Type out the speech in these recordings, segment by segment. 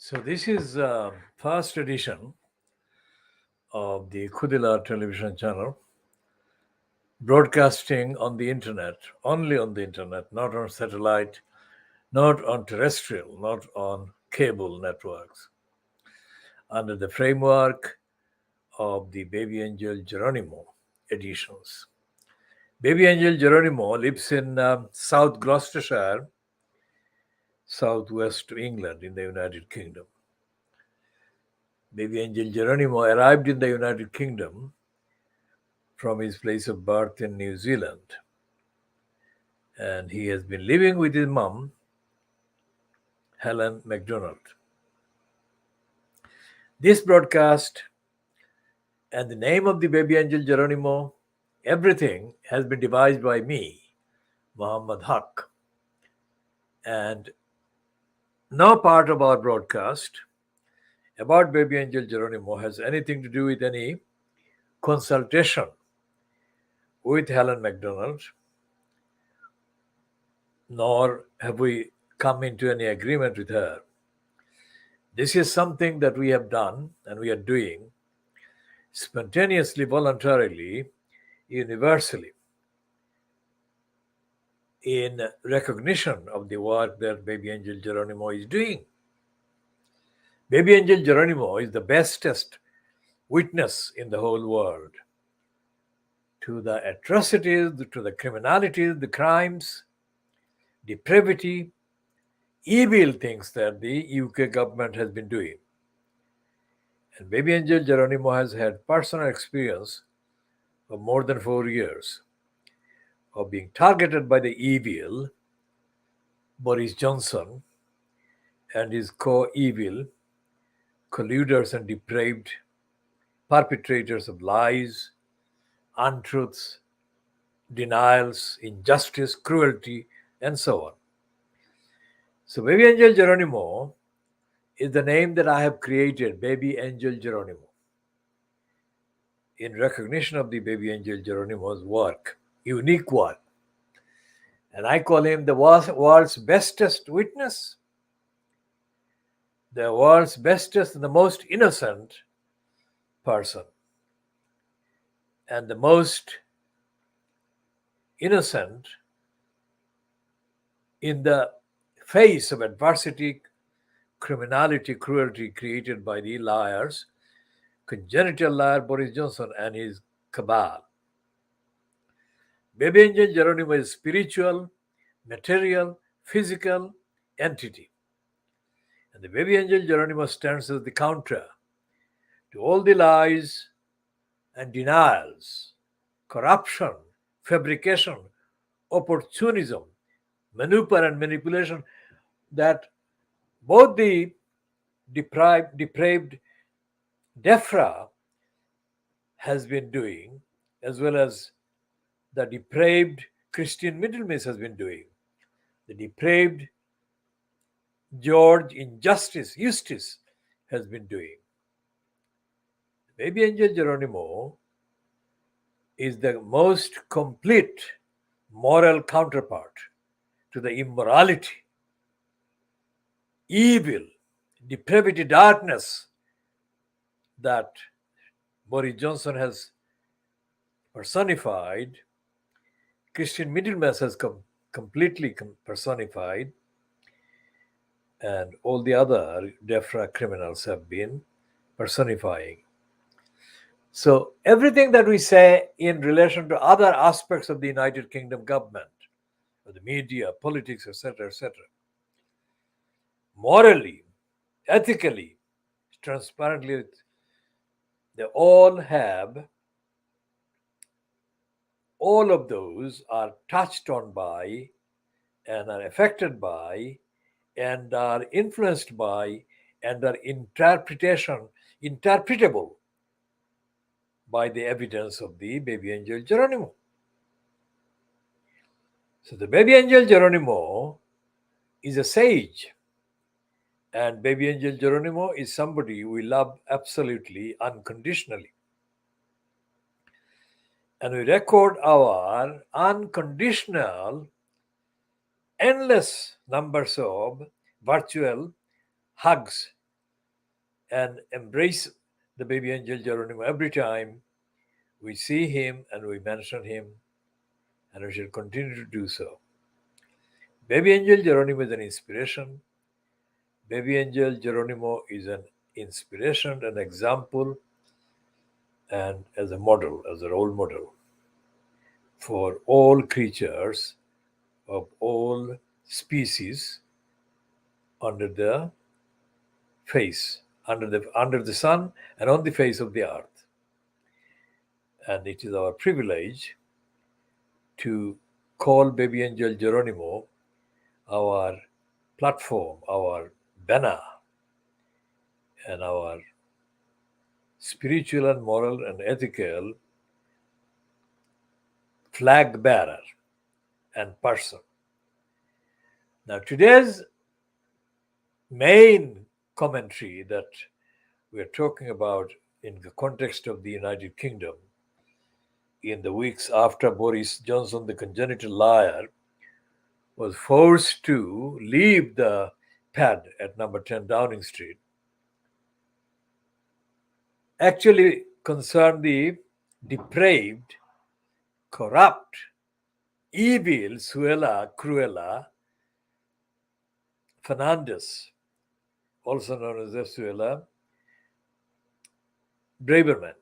So this is first edition of the Khoodeelaar television channel, broadcasting on the internet, only on the internet, not on satellite, not on terrestrial, not on cable networks, under the framework of the Baby Angel Geronimo editions. Baby Angel Geronimo lives in South Gloucestershire, southwest England in the United Kingdom. Baby Angel Geronimo arrived in the United Kingdom from his place of birth in New Zealand. And he has been living with his mom, Helen MacDonald. This broadcast and the name of the baby angel Geronimo, everything has been devised by me, Muhammad Haq. And no part of our broadcast about baby angel Geronimo has anything to do with any consultation with Helen MacDonald, nor have we come into any agreement with her. This is something that we have done and we are doing spontaneously, voluntarily, universally, in recognition of the work that Baby Angel Geronimo is doing. Baby Angel Geronimo is the bestest witness in the whole world to the atrocities, to the criminalities, the crimes, depravity, evil things that the UK government has been doing. And Baby Angel Geronimo has had personal experience of more than 4 years of being targeted by the evil Boris Johnson and his co-evil colluders and depraved perpetrators of lies, untruths, denials, injustice, cruelty, and so on. So Baby Angel Geronimo is the name that I have created, Baby Angel Geronimo, in recognition of the Baby Angel Geronimo's work, unique work. And I call him the world's bestest witness, the world's bestest and the most innocent person, and the most innocent in the face of adversity, criminality, cruelty created by the liars, congenital liar Boris Johnson and his cabal. Baby Angel Geronimo is spiritual, material, physical entity. And the Baby Angel Geronimo stands as the counter to all the lies and denials, corruption, fabrication, opportunism, maneuver and manipulation that both the depraved DEFRA has been doing, as well as the depraved Christian Middlemas has been doing, the depraved George Injustice, Eustace has been doing. Baby Angel Geronimo is the most complete moral counterpart to the immorality, evil, depravity, darkness that Boris Johnson has personified, Christian Middlemas has completely personified, and all the other DEFRA criminals have been personifying. So everything that we say in relation to other aspects of the United Kingdom government, the media, politics, etc., morally, ethically, transparently, they all of those are touched on by and are affected by and are influenced by and are interpretable by the evidence of the Baby Angel Geronimo. So the Baby Angel Geronimo is a sage, and Baby Angel Geronimo is somebody we love absolutely, unconditionally. And we record our unconditional, endless numbers of virtual hugs and embrace the baby angel Geronimo every time we see him and we mention him, and we shall continue to do so. Baby angel Geronimo is an inspiration. Baby angel Geronimo is an inspiration, an example, and as a model, as a role model for all creatures of all species under the face, under the sun, and on the face of the earth. And it is our privilege to call baby angel Geronimo our platform, our banner, and our spiritual and moral and ethical flag bearer and person. Now, today's main commentary that we are talking about in the context of the United Kingdom in the weeks after Boris Johnson, the congenital liar, was forced to leave the pad at number 10 Downing Street, actually concerned the depraved, corrupt, evil Suella Cruella Fernandez, also known as Suella Braverman.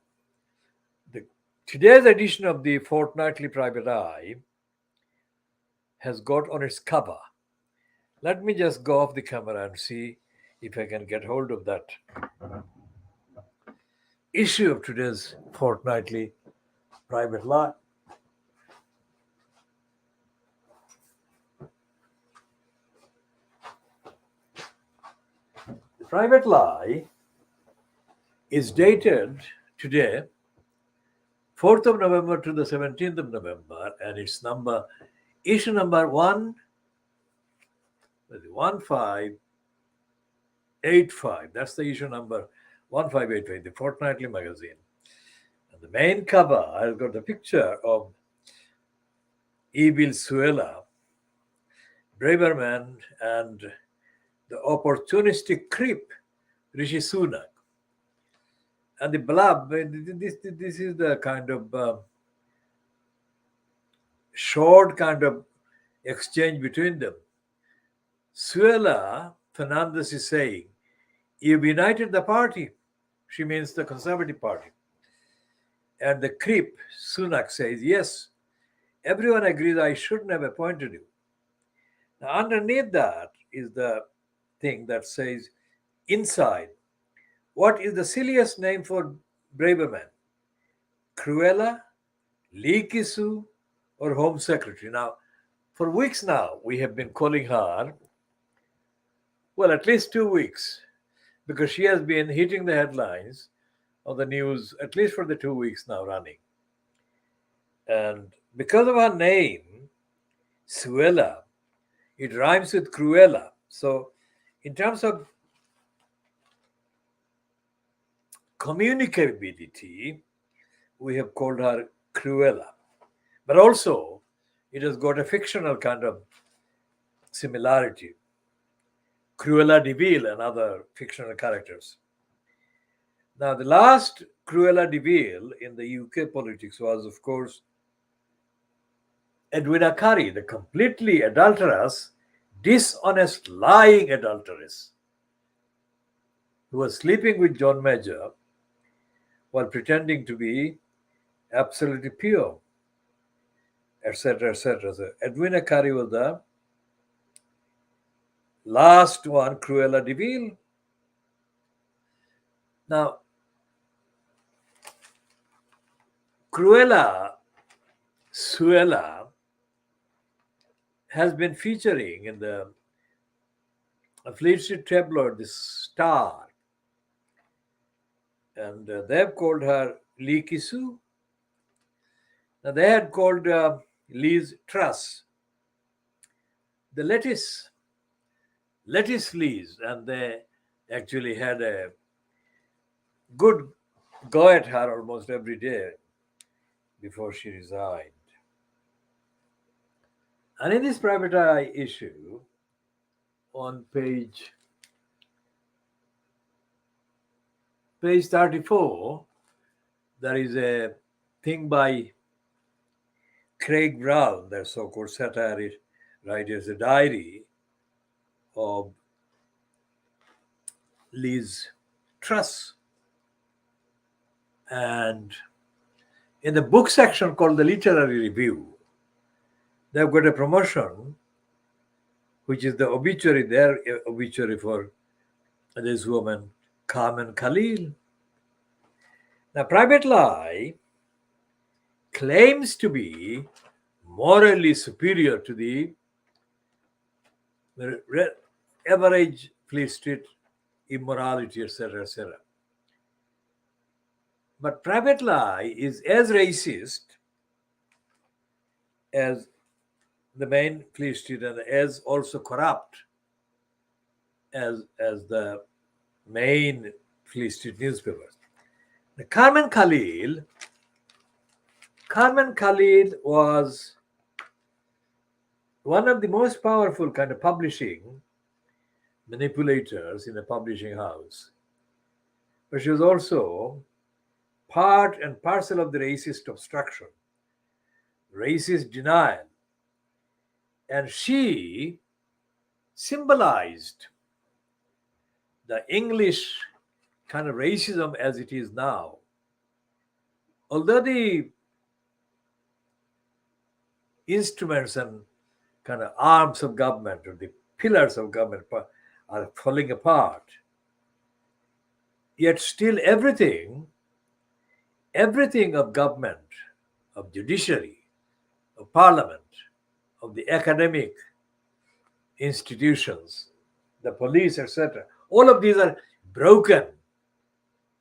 Today's edition of the Fortnightly Private Eye has got on its cover. Let me just go off the camera and see if I can get hold of that issue of today's Fortnightly Private Eye. The Private Lie is dated today, 4th of November to the 17th of November, and its issue number 1585. That's the issue number 1585, the Fortnightly magazine. And the main cover has got a picture of evil Suella Braverman and the opportunistic creep Rishi Sunak. And the blab, this is the kind of short kind of exchange between them. Suella Fernandez is saying, "You've united the party." She means the Conservative Party. And the creep Sunak says, "Yes, everyone agrees I shouldn't have appointed you." Now, underneath that is the thing that says, "Inside, what is the silliest name for Braverman? Cruella, Leaky Sue, or Home Secretary?" Now, for weeks now, we have been calling her, well, at least 2 weeks, because she has been hitting the headlines of the news, at least for the 2 weeks now running. And because of her name, Suella, it rhymes with Cruella. So, in terms of communicability, we have called her Cruella. But also, it has got a fictional kind of similarity. Cruella de Vil and other fictional characters. Now, the last Cruella de Vil in the UK politics was, of course, Edwina Currie, the completely adulterous, dishonest, lying adulteress, who was sleeping with John Major while pretending to be absolutely pure, etc., etc. So Edwina Currie was the last one, Cruella de Vil. Now, Cruella Suella has been featuring in the Fleet Street tabloid, The Star, and they have called her Leaky Sue. Now, they had called Liz Truss the lettuce Liz, and they actually had a good go at her almost every day before she resigned. And in this Private Eye issue, on page page 34, there is a thing by Craig Brown, the so-called satirist writer's a diary of Liz Truss. And in the book section called the Literary Review, they've got a promotion, which is the obituary, their obituary for this woman, Carmen Khalil. Now, Private Lie claims to be morally superior to the average Fleet Street immorality, etc., etc. But Private Lie is as racist as the main Fleet Street and as also corrupt as the main Fleet Street newspapers. The Carmen Khalil was one of the most powerful kind of publishing manipulators in the publishing house. But she was also part and parcel of the racist obstruction, racist denial. And she symbolized the English kind of racism as it is now. Although the instruments and kind of arms of government or the pillars of government are falling apart, yet still everything of government, of judiciary, of parliament, of the academic institutions, the police, etc., all of these are broken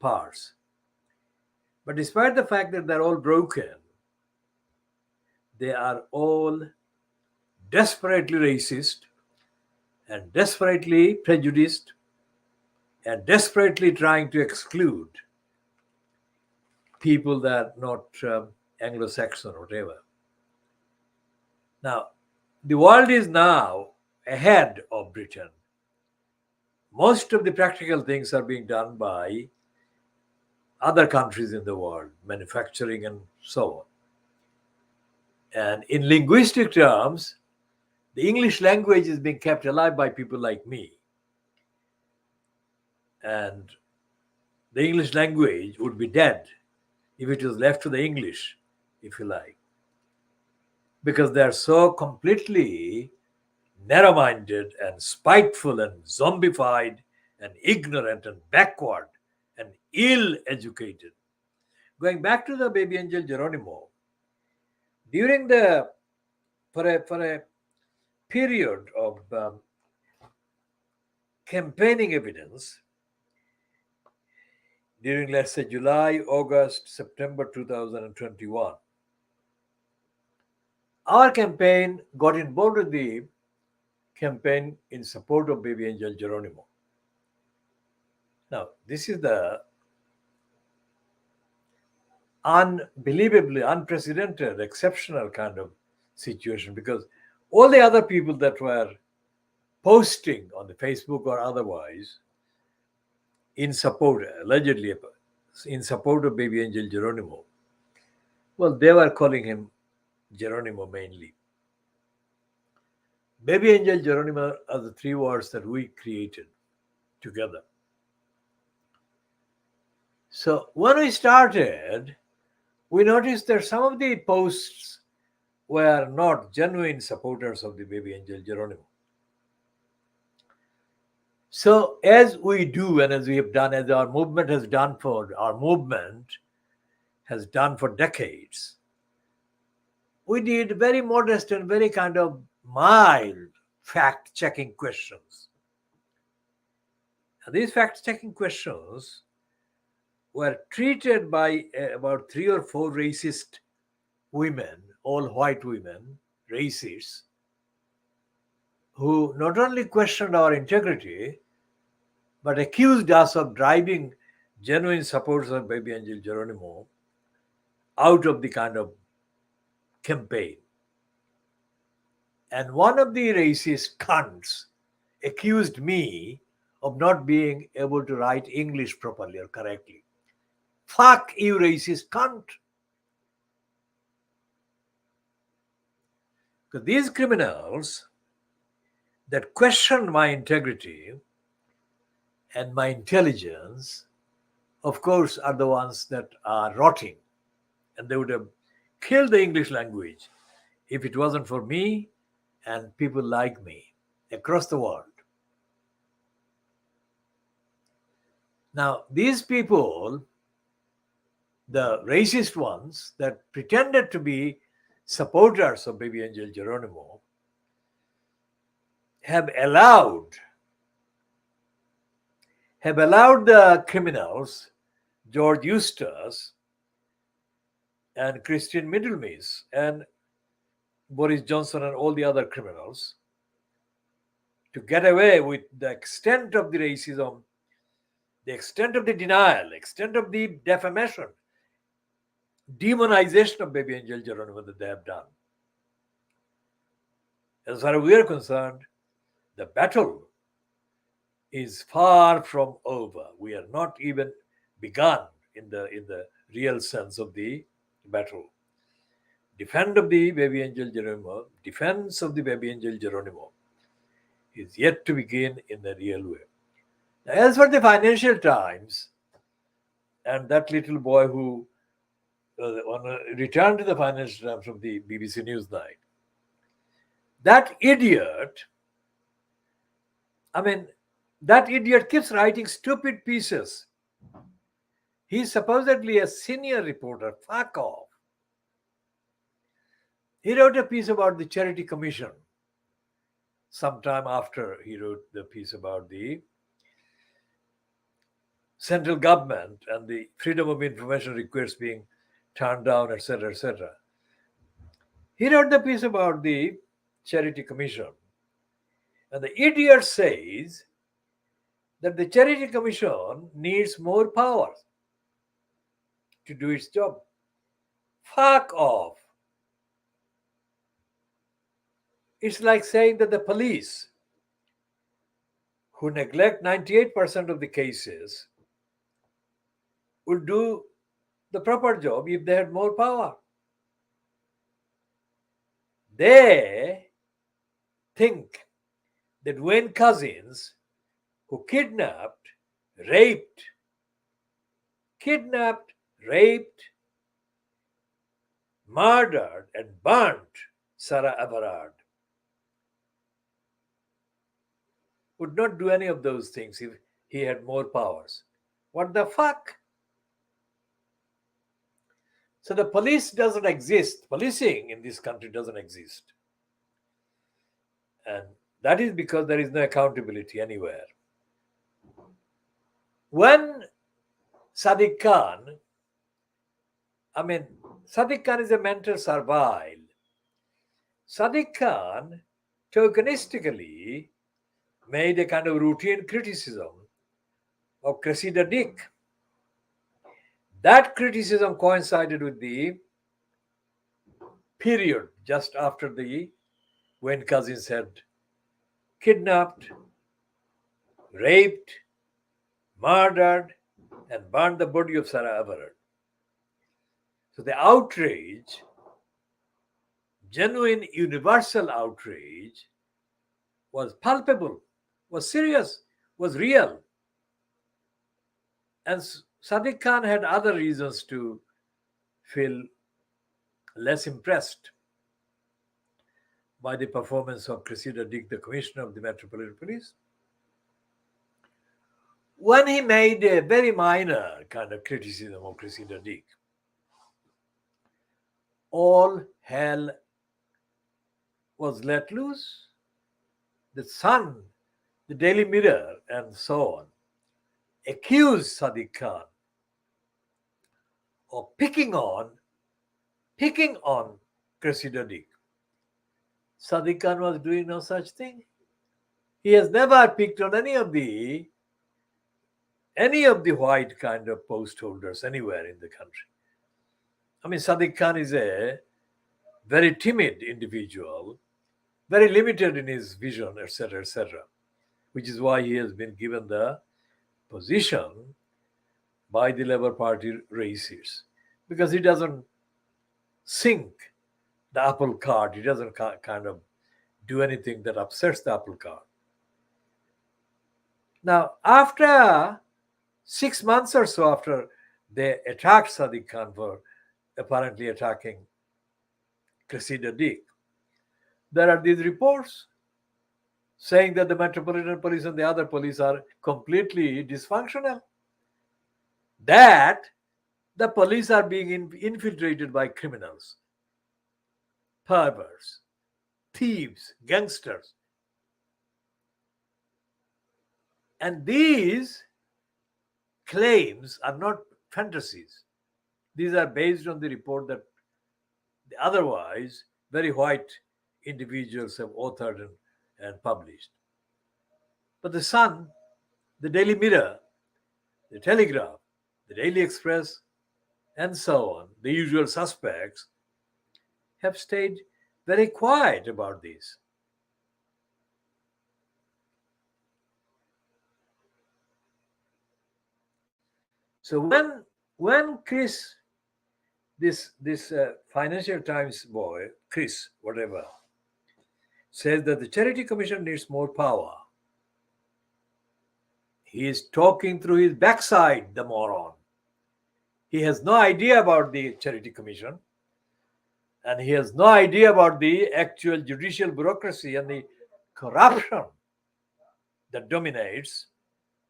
parts. But despite the fact that they're all broken, they are all desperately racist and desperately prejudiced and desperately trying to exclude people that are not Anglo-Saxon or whatever. Now, the world is now ahead of Britain. Most of the practical things are being done by other countries in the world, manufacturing and so on. And in linguistic terms, the English language is being kept alive by people like me. And the English language would be dead if it was left to the English, if you like. Because they're so completely narrow-minded and spiteful and zombified and ignorant and backward and ill-educated. Going back to the baby angel Geronimo, during for a period of campaigning evidence, during, let's say, July, August, September 2021, our campaign got involved in the campaign in support of baby angel Geronimo. Now, this is the unbelievably unprecedented, exceptional kind of situation, because all the other people that were posting on the Facebook or otherwise in support, allegedly in support of baby angel Geronimo, well, they were calling him Geronimo mainly. Baby angel Geronimo are the three words that we created together. So when we started, we noticed that some of the posts were not genuine supporters of the baby angel Geronimo. So as we do and as we have done, as our movement has done for decades, we did very modest and very kind of mild fact-checking questions. And these fact-checking questions were treated by about 3 or 4 racist women, all white women, racists, who not only questioned our integrity, but accused us of driving genuine supporters of baby angel Geronimo out of the kind of campaign. And one of the racist cunts accused me of not being able to write English properly or correctly. Fuck you, racist cunt. Because these criminals that question my integrity and my intelligence, of course, are the ones that are rotting. And they would have killed the English language if it wasn't for me and people like me across the world. Now, these people, the racist ones that pretended to be supporters of Baby Angel Geronimo, have allowed the criminals, George Eustace and Christian Middlemis and Boris Johnson and all the other criminals, to get away with the extent of the racism, the extent of the denial, the extent of the defamation, demonization of Baby Angel Geronimo that they have done. As far as we are concerned, the battle is far from over. We are not even begun in the real sense of the battle. Defense of the Baby Angel Geronimo is yet to begin in the real way. Now, as for the Financial Times and that little boy who returned to the Financial Times from the BBC Newsnight, that idiot keeps writing stupid pieces. He's supposedly a senior reporter. Fuck off. He wrote a piece about the Charity Commission sometime after he wrote the piece about the central government and the freedom of information requests being turned down, etc., etc. He wrote the piece about the Charity Commission. And the idiot says that the Charity Commission needs more power to do its job. Fuck off. It's like saying that the police, who neglect 98% of the cases, would do the proper job if they had more power. They think that Wayne Couzens, who raped, murdered, and burnt Sarah Everard, would not do any of those things if he had more powers. What the fuck? So the police doesn't exist. Policing in this country doesn't exist. And that is because there is no accountability anywhere. When Sadiq Khan is a mental servile. Sadiq Khan tokenistically made a kind of routine criticism of Cressida Dick. That criticism coincided with the period just after the Wayne Couzens had kidnapped, raped, murdered, and burned the body of Sarah Everard. So the outrage, genuine universal outrage, was palpable, was serious, was real. And Sadiq Khan had other reasons to feel less impressed by the performance of Cressida Dick, the Commissioner of the Metropolitan Police. When he made a very minor kind of criticism of Cressida Dick, all hell was let loose. The Sun, the Daily Mirror, and so on, accused Sadiq Khan of picking on Cressida Dick. Sadiq Khan was doing no such thing. He has never picked on any of the white kind of post holders anywhere in the country. Sadiq Khan is a very timid individual, very limited in his vision, etc., etc. which is why he has been given the position by the Labour Party races, because he doesn't sink the apple cart. He doesn't kind of do anything that upsets the apple cart. Now, after 6 months or so after they attacked Sadiq Khan for apparently attacking Cressida Dick, there are these reports saying that the Metropolitan Police and the other police are completely dysfunctional, that the police are being infiltrated by criminals, perverts, thieves, gangsters. And these claims are not fantasies. These are based on the report that the otherwise very white individuals have authored and published. But the Sun, the Daily Mirror, the Telegraph, the Daily Express, and so on, the usual suspects, have stayed very quiet about this. So when Chris, this Financial Times boy, Chris, whatever, says that the Charity Commission needs more power, he is talking through his backside, the moron. He has no idea about the Charity Commission, and he has no idea about the actual judicial bureaucracy and the corruption that dominates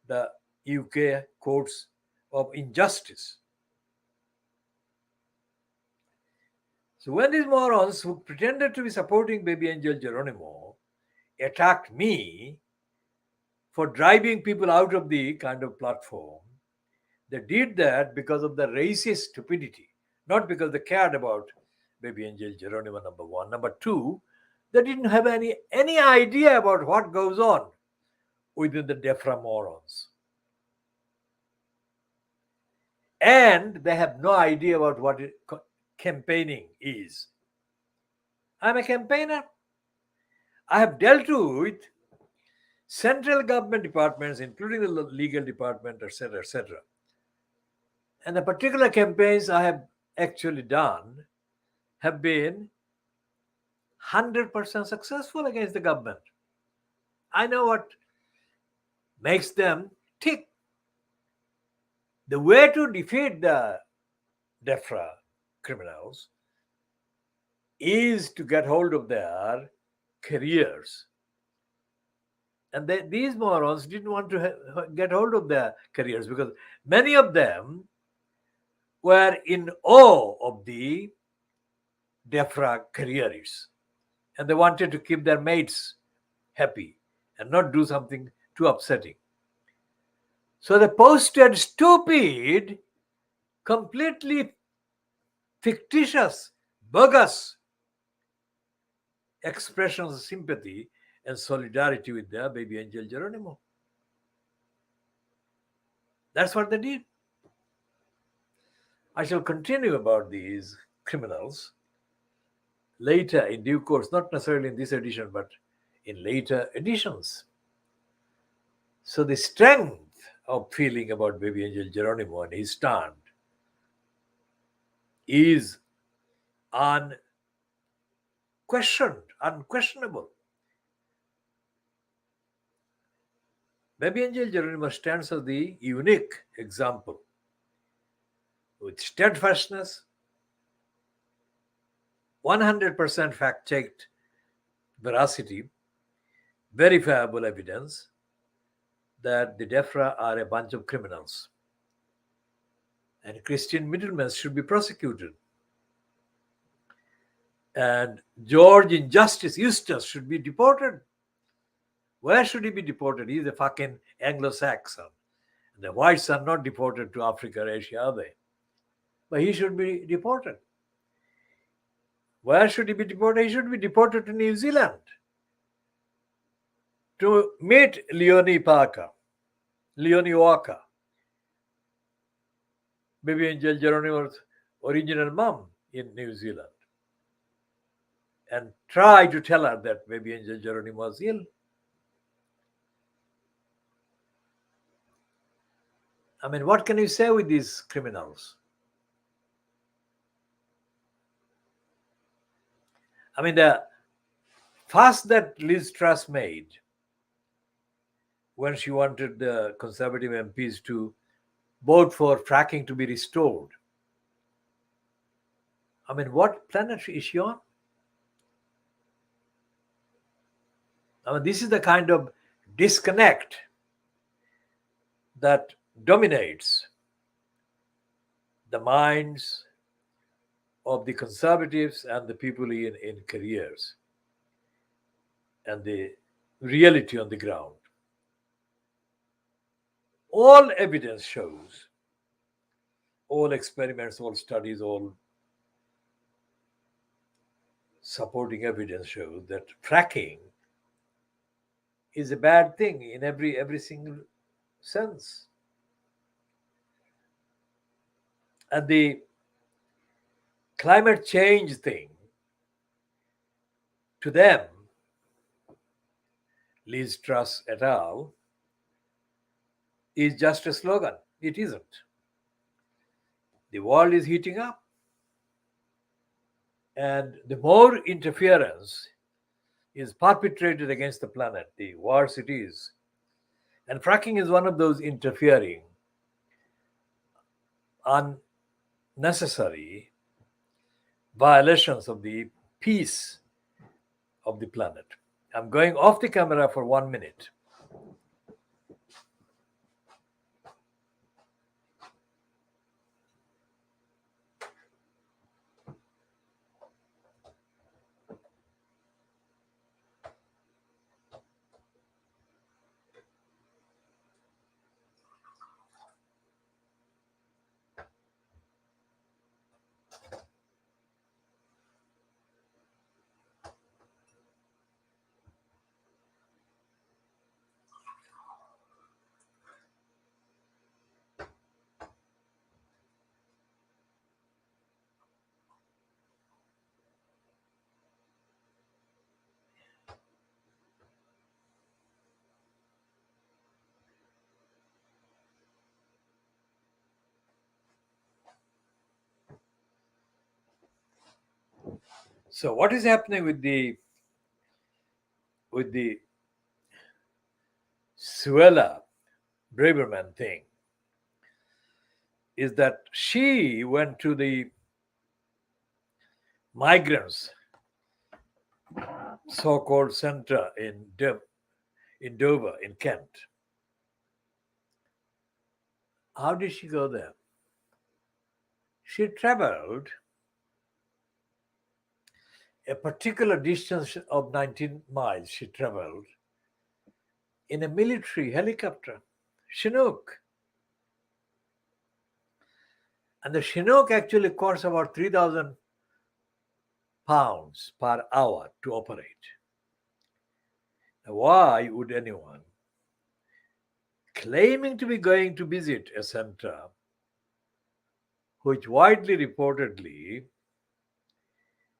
the UK courts of injustice. So when these morons who pretended to be supporting baby angel Geronimo attacked me for driving people out of the kind of platform, they did that because of the racist stupidity, not because they cared about baby angel Geronimo, number one. Number two, they didn't have any idea about what goes on within the DEFRA morons. And they have no idea about what campaigning is. I'm a campaigner. I have dealt with central government departments, including the legal department, etc., etc. And the particular campaigns I have actually done have been 100% successful against the government. I know what makes them tick. The way to defeat the DEFRA criminals is to get hold of their careers. And these morons didn't want to get hold of their careers because many of them were in awe of the DEFRA careerists. And they wanted to keep their mates happy and not do something too upsetting. So they posted stupid, completely fictitious, bogus expressions of sympathy and solidarity with their baby angel Geronimo. That's what they did. I shall continue about these criminals later in due course, not necessarily in this edition, but in later editions. So the strength of feeling about baby angel Geronimo and his stand is unquestionable. Baby angel Geronimo stands as the unique example with steadfastness, 100% fact-checked veracity, verifiable evidence that the DEFRA are a bunch of criminals and Christian middlemen should be prosecuted. And George Injustice Eustace should be deported. Where should he be deported? He's a fucking Anglo-Saxon. The whites are not deported to Africa or Asia, are they? But he should be deported. Where should he be deported? He should be deported to New Zealand to meet Leonie Walker, baby angel Geronimo's original mom in New Zealand, and try to tell her that baby angel Geronimo was ill. I mean, what can you say with these criminals? I mean, the fuss that Liz Truss made when she wanted the Conservative MPs to vote for fracking to be restored. I mean, what planet is she on? I mean, this is the kind of disconnect that dominates the minds of the conservatives and the people in careers and the reality on the ground. All evidence shows, all experiments, all studies, all supporting evidence shows that fracking is a bad thing in every single sense. And the climate change thing, to them, Liz Truss et al., is just a slogan. It isn't. The world is heating up. And the more interference is perpetrated against the planet, the worse it is. And fracking is one of those interfering, unnecessary violations of the peace of the planet. I'm going off the camera for 1 minute. So what is happening with the Suella Braverman thing is that she went to the migrants so-called center in Dover, in Kent. How did she go there? She traveled a particular distance of 19 miles. She traveled in a military helicopter, Chinook. And the Chinook actually costs about 3,000 pounds per hour to operate. Now, why would anyone claiming to be going to visit a center which widely reportedly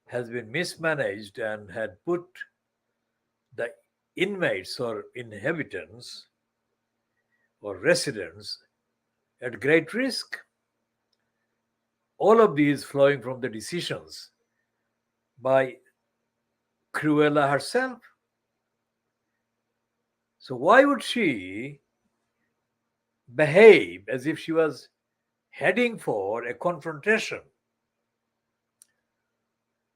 has been mismanaged and had put the inmates or inhabitants or residents at great risk? All of these flowing from the decisions by Cruella herself. So why would she behave as if she was heading for a confrontation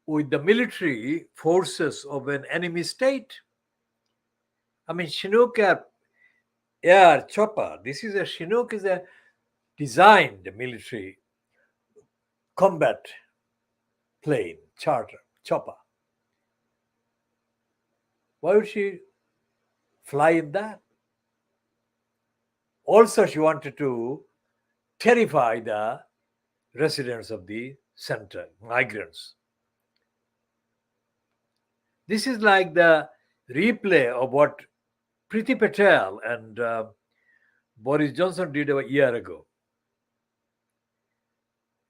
with the military forces of an enemy state? I mean, Chinook air chopper. This is a Chinook is a designed military combat plane charter chopper. Why would she fly in that? Also, she wanted to terrify the residents of the center, migrants. This is like the replay of what Priti Patel and Boris Johnson did a year ago.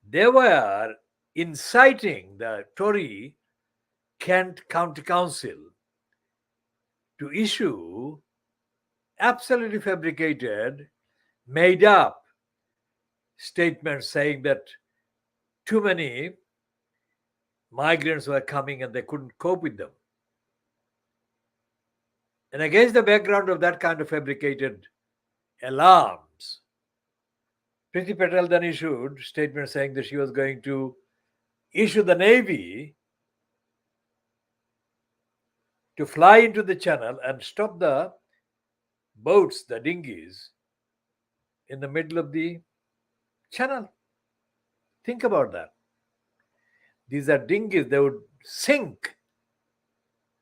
They were inciting the Tory Kent County Council to issue absolutely fabricated, made up statements saying that too many migrants were coming and they couldn't cope with them. And against the background of that kind of fabricated alarms, Priti Patel then issued statements saying that she was going to issue the Navy to fly into the channel and stop the boats, the dinghies, in the middle of the channel. Think about that. These are dinghies, they would sink.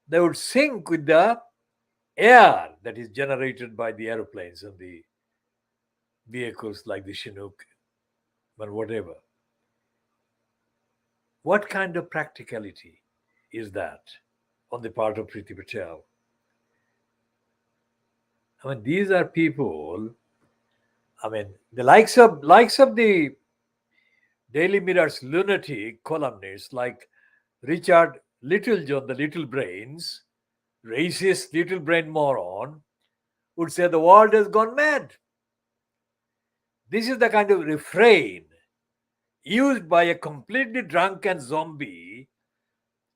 They would sink with the air that is generated by the aeroplanes and the vehicles like the Chinook or whatever. What kind of practicality is that on the part of Priti Patel? I mean, these are people. I mean, the likes of the Daily Mirror's lunatic columnists like Richard Littlejohn, the little brains, racist little brain moron, would say the world has gone mad. This is the kind of refrain used by a completely drunken zombie,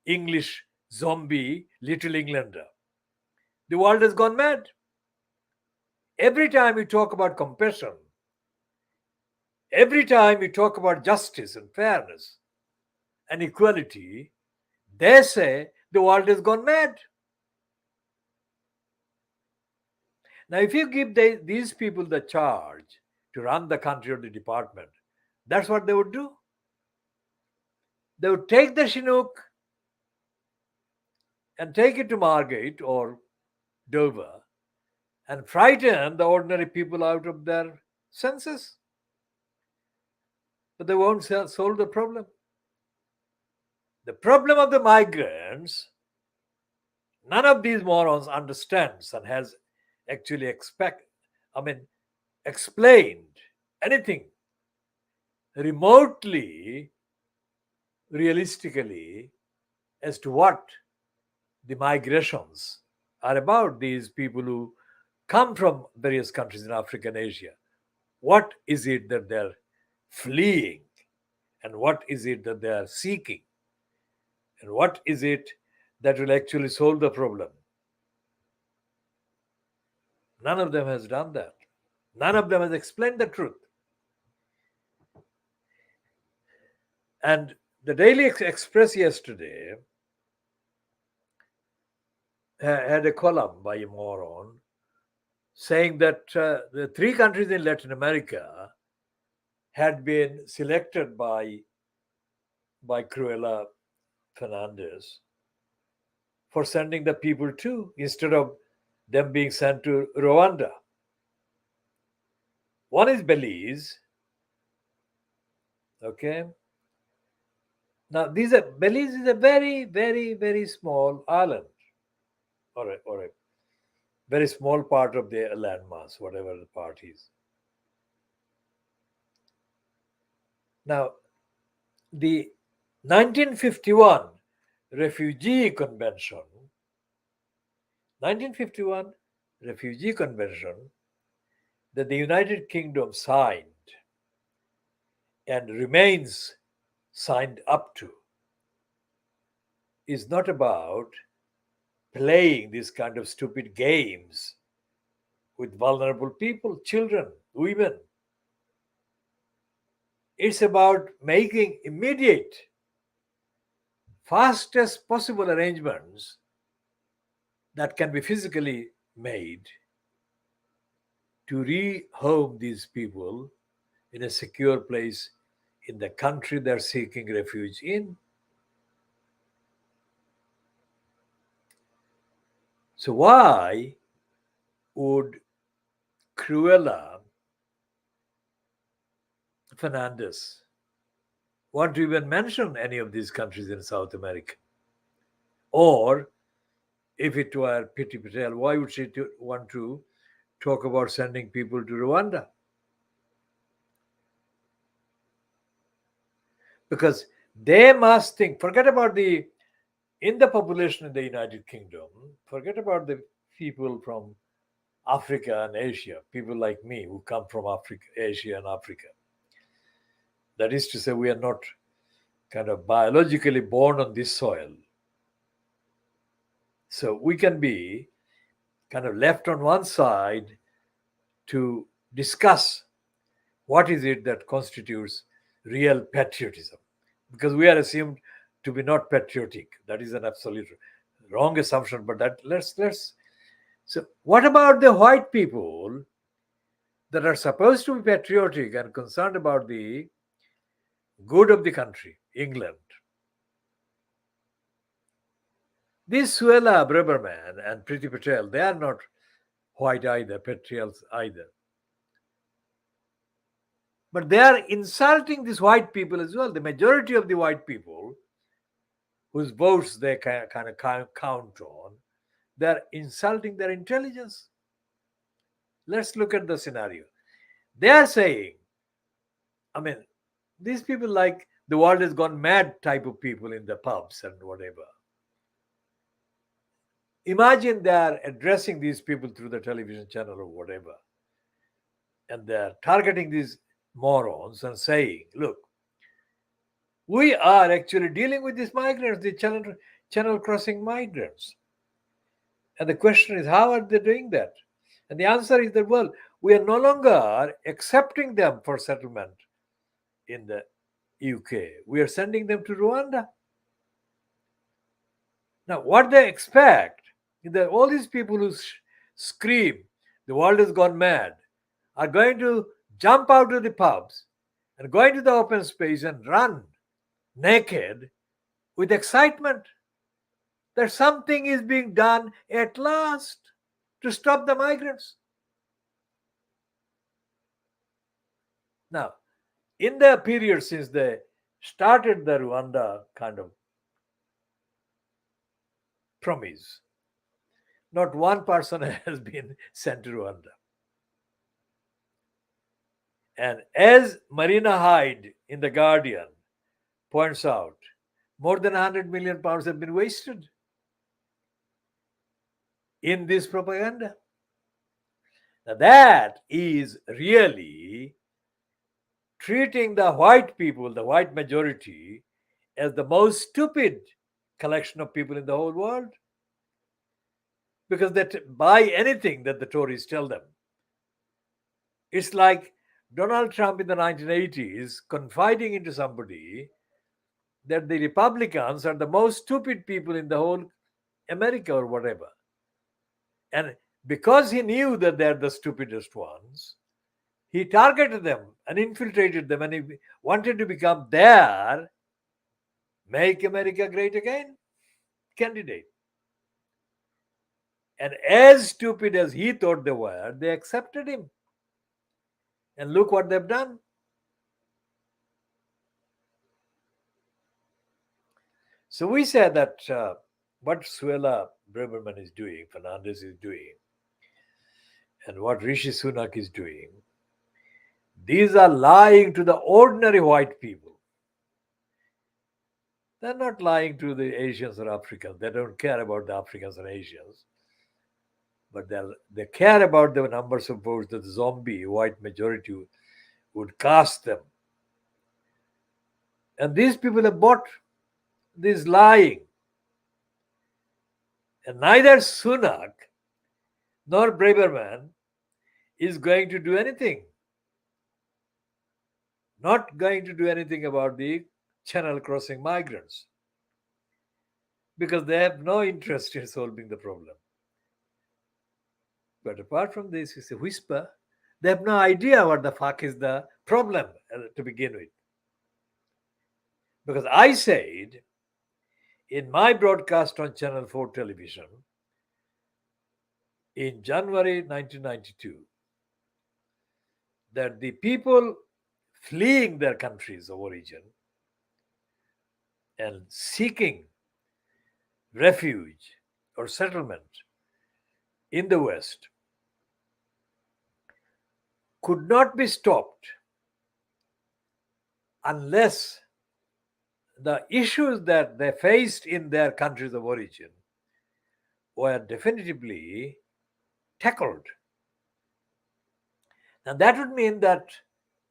English zombie, little Englander. The world has gone mad. Every time we talk about compassion, every time we talk about justice and fairness and equality, they say the world has gone mad. Now, if you give these people the charge to run the country or the department, that's what they would do. They would take the Chinook and take it to Margate or Dover and frighten the ordinary people out of their senses. But they won't solve the problem. The problem of the migrants, none of these morons understands and has actually explained anything remotely realistically as to what the migrations are about. These people who come from various countries in Africa and Asia, what is it that they're fleeing, and what is it that they are seeking, and what is it that will actually solve the problem? None of them has done that. None of them has explained the truth. And the Daily Express yesterday had a column by a moron saying that the three countries in Latin America had been selected by Cruella Fernandez for sending the people to, instead of them being sent to Rwanda. One is Belize. Okay. Now, Belize is a very, very, very small island, or a very small part of the landmass, whatever the part is. Now, the 1951 Refugee Convention, 1951 Refugee Convention that the United Kingdom signed and remains signed up to, is not about playing these kind of stupid games with vulnerable people, children, women. It's about making immediate, fastest possible arrangements that can be physically made to rehome these people in a secure place in the country they're seeking refuge in. So why would Cruella Fernandez want to even mention any of these countries in South America? Or if it were Priti Patel, why would she want to talk about sending people to Rwanda? Because they must think, forget about in the population in the United Kingdom, forget about the people from Africa and Asia, people like me who come from Africa, Asia and Africa. That is to say, we are not kind of biologically born on this soil. So we can be kind of left on one side to discuss what is it that constitutes real patriotism, because we are assumed to be not patriotic. That is an absolute wrong assumption, but that let's so what about the white people that are supposed to be patriotic and concerned about the good of the country, England? These Suella Braverman and Priti Patel, they are not white either, patriots either. But they are insulting these white people as well. The majority of the white people whose votes they kind of count on, they are insulting their intelligence. Let's look at the scenario. They are saying, I mean, these people like the world has gone mad type of people in the pubs and whatever. Imagine they are addressing these people through the television channel or whatever, and they are targeting these morons and saying, look, we are actually dealing with these migrants, the channel crossing migrants. And the question is, how are they doing that? And the answer is that, well, we are no longer accepting them for settlement in the UK. We are sending them to Rwanda. Now, what they expect is that all these people who scream, the world has gone mad, are going to jump out of the pubs and go into the open space and run naked with excitement that something is being done at last to stop the migrants. Now, in the period since they started the Rwanda kind of promise, not one person has been sent to Rwanda. And as Marina Hyde in The Guardian points out, more than 100 million pounds have been wasted in this propaganda. Now, that is really treating the white people, the white majority, as the most stupid collection of people in the whole world, because they buy anything that the Tories tell them. It's like Donald Trump in the 1980s confiding into somebody that the Republicans are the most stupid people in the whole America or whatever. And because he knew that they're the stupidest ones, he targeted them and infiltrated them, and he wanted to become their Make America Great Again candidate. And as stupid as he thought they were, they accepted him. And look what they've done. So we said that what Suella Braverman is doing, Fernandez is doing, and what Rishi Sunak is doing, these are lying to the ordinary white people. They're not lying to the Asians or Africans. They don't care about the Africans and Asians. But they care about the numbers of votes that the zombie white majority would cast them. And these people have bought this lying. And neither Sunak nor Braverman is going to do anything. Not going to do anything about the channel crossing migrants, because they have no interest in solving the problem. But apart from this, it's a whisper. They have no idea what the fuck is the problem to begin with. Because I said in my broadcast on Channel 4 television in January 1992 that the people fleeing their countries of origin and seeking refuge or settlement in the West could not be stopped unless the issues that they faced in their countries of origin were definitively tackled. And that would mean that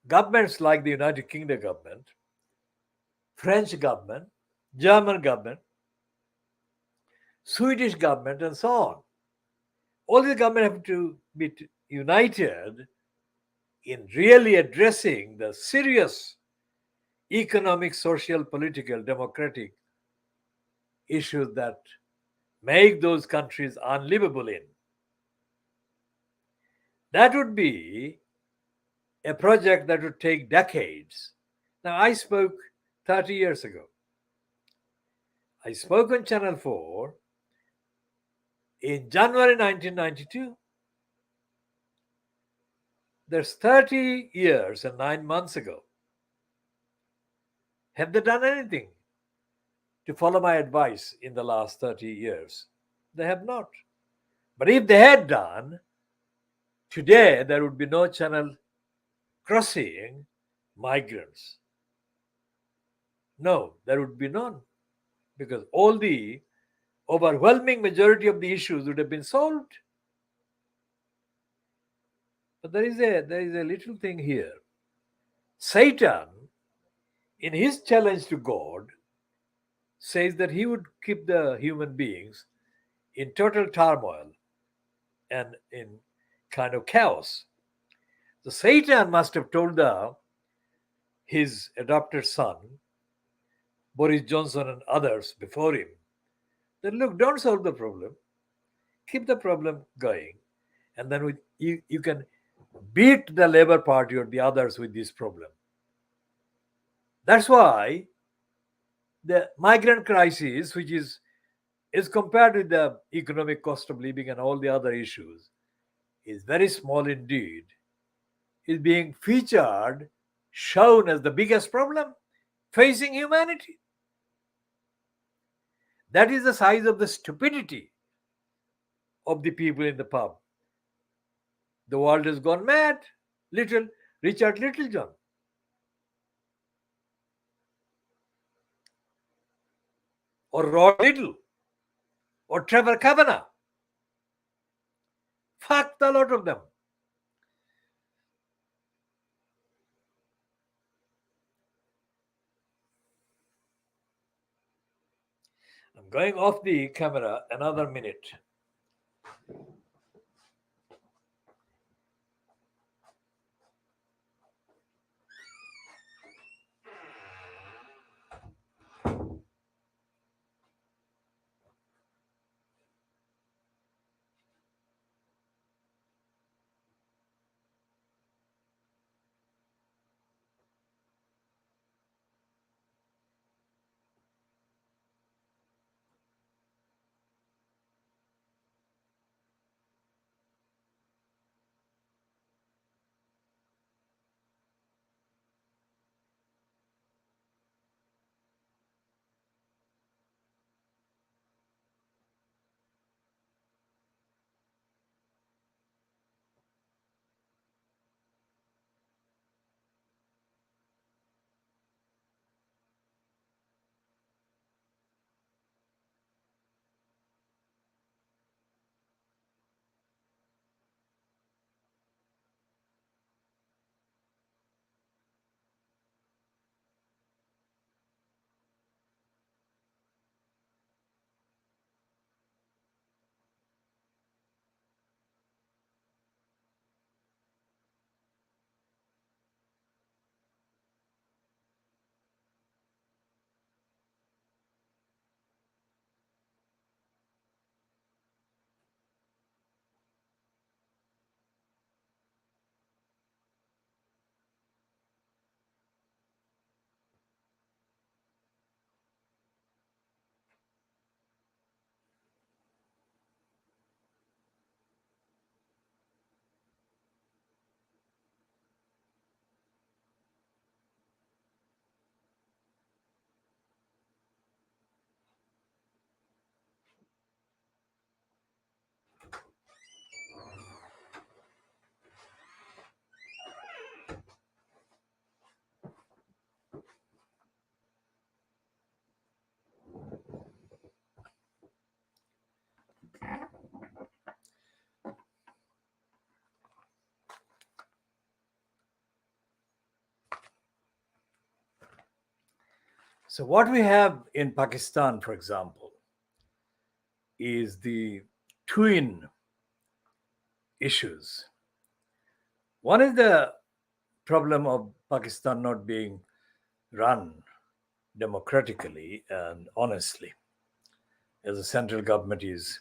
Governments like the United Kingdom government, French government, German government, Swedish government, and so on. All these governments have to be united in really addressing the serious economic, social, political, democratic issues that make those countries unlivable in. That would be a project that would take decades. Now, I spoke 30 years ago. I spoke on Channel 4 in January 1992. That's 30 years and 9 months ago. Have they done anything to follow my advice in the last 30 years? They have not. But if they had done, today there would be no channel crossing migrants. No, there would be none, because all the overwhelming majority of the issues would have been solved. But there is a little thing here. Satan, in his challenge to God, says that he would keep the human beings in total turmoil and in kind of chaos. So Satan must have told his adopted son, Boris Johnson and others before him, that look, don't solve the problem, keep the problem going, and then you can beat the Labour Party or the others with this problem. That's why the migrant crisis, which is compared with the economic cost of living and all the other issues, is very small indeed, is being featured, shown as the biggest problem facing humanity. That is the size of the stupidity of the people in the pub. The world has gone mad. Little Richard Littlejohn. Or Rod Liddell. Or Trevor Kavanagh. Fuck the lot of them. I'm going off the camera another minute. So, what we have in Pakistan, for example, is the twin issues. One is the problem of Pakistan not being run democratically and honestly, as the central government is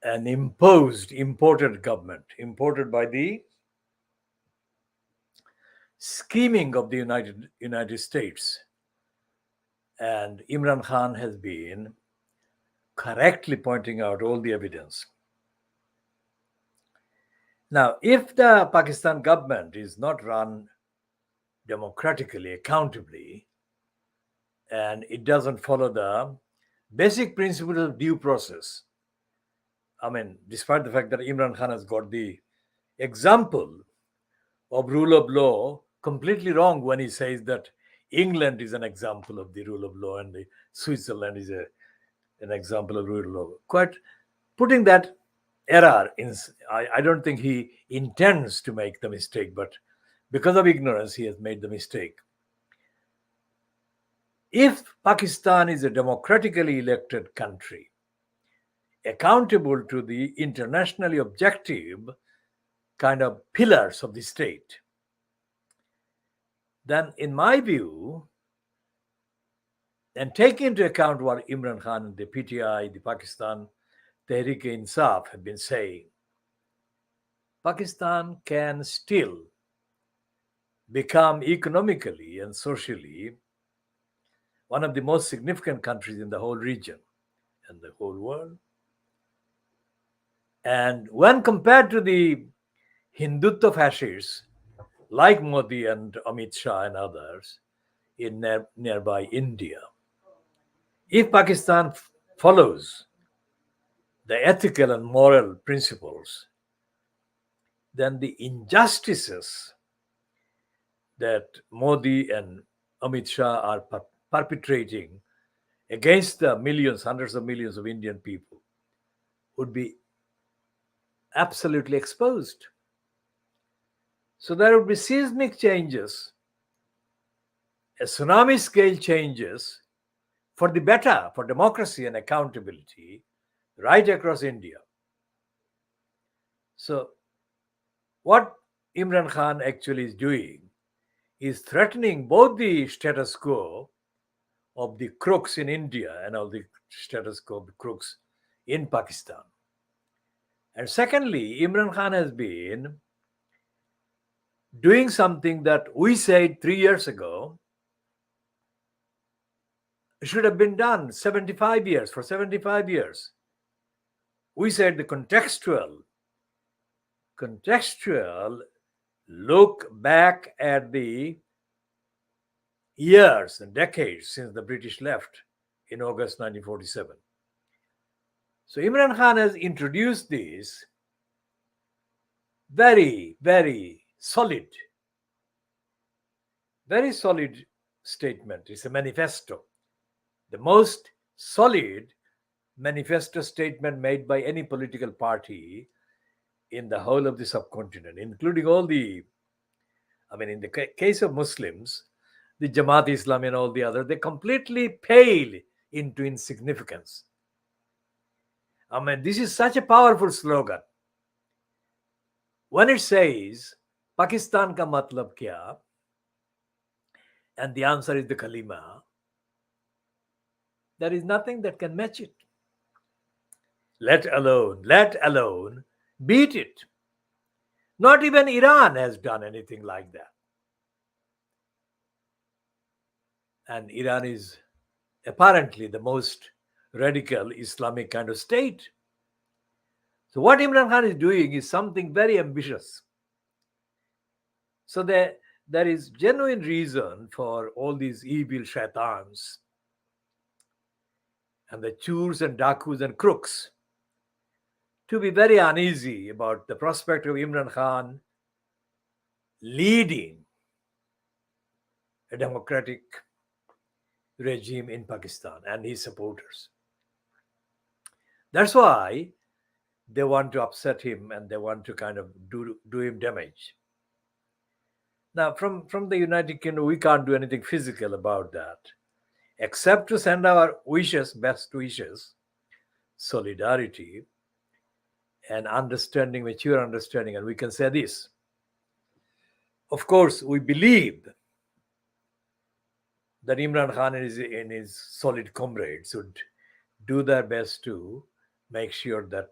an imported government, imported by the scheming of the United States. And Imran Khan has been correctly pointing out all the evidence. Now, if the Pakistan government is not run democratically, accountably, and it doesn't follow the basic principles of due process, I mean, despite the fact that Imran Khan has got the example of rule of law completely wrong when he says that England is an example of the rule of law and the Switzerland is an example of rule of law. Quite putting that error in, I don't think he intends to make the mistake, but because of ignorance, he has made the mistake. If Pakistan is a democratically elected country, accountable to the internationally objective kind of pillars of the state, then in my view, and take into account what Imran Khan, the PTI, the Pakistan Tehreek-e-Insaf have been saying, Pakistan can still become economically and socially one of the most significant countries in the whole region and the whole world. And when compared to the Hindutva fascists like Modi and Amit Shah and others in nearby India, if Pakistan follows the ethical and moral principles, then the injustices that Modi and Amit Shah are perpetrating against the millions, hundreds of millions of Indian people would be absolutely exposed. So there would be seismic changes, a tsunami scale changes for the better, for democracy and accountability right across India. So what Imran Khan actually is doing is threatening both the status quo of the crooks in India and of the status quo of the crooks in Pakistan. And secondly, Imran Khan has been doing something that we said 3 years ago should have been done 75 years, for 75 years. We said the contextual look back at the years and decades since the British left in August 1947. So Imran Khan has introduced this very, very solid statement. It's a manifesto, the most solid manifesto statement made by any political party in the whole of the subcontinent, including all the, I mean, in the case of Muslims, the Jamaat Islam and all the others, they completely pale into insignificance. I mean, this is such a powerful slogan. When it says, Pakistan ka matlab kya? And the answer is the kalima, there is nothing that can match it. Let alone beat it. Not even Iran has done anything like that. And Iran is apparently the most radical Islamic kind of state. So what Imran Khan is doing is something very ambitious. So there is genuine reason for all these evil shaitans and the churs and dakus and crooks to be very uneasy about the prospect of Imran Khan leading a democratic regime in Pakistan and his supporters. That's why they want to upset him and they want to kind of do him damage. Now, from the United Kingdom, we can't do anything physical about that, except to send our wishes, best wishes, solidarity, and understanding, mature understanding. And we can say this. Of course, we believe that Imran Khan and his solid comrades would do their best to make sure that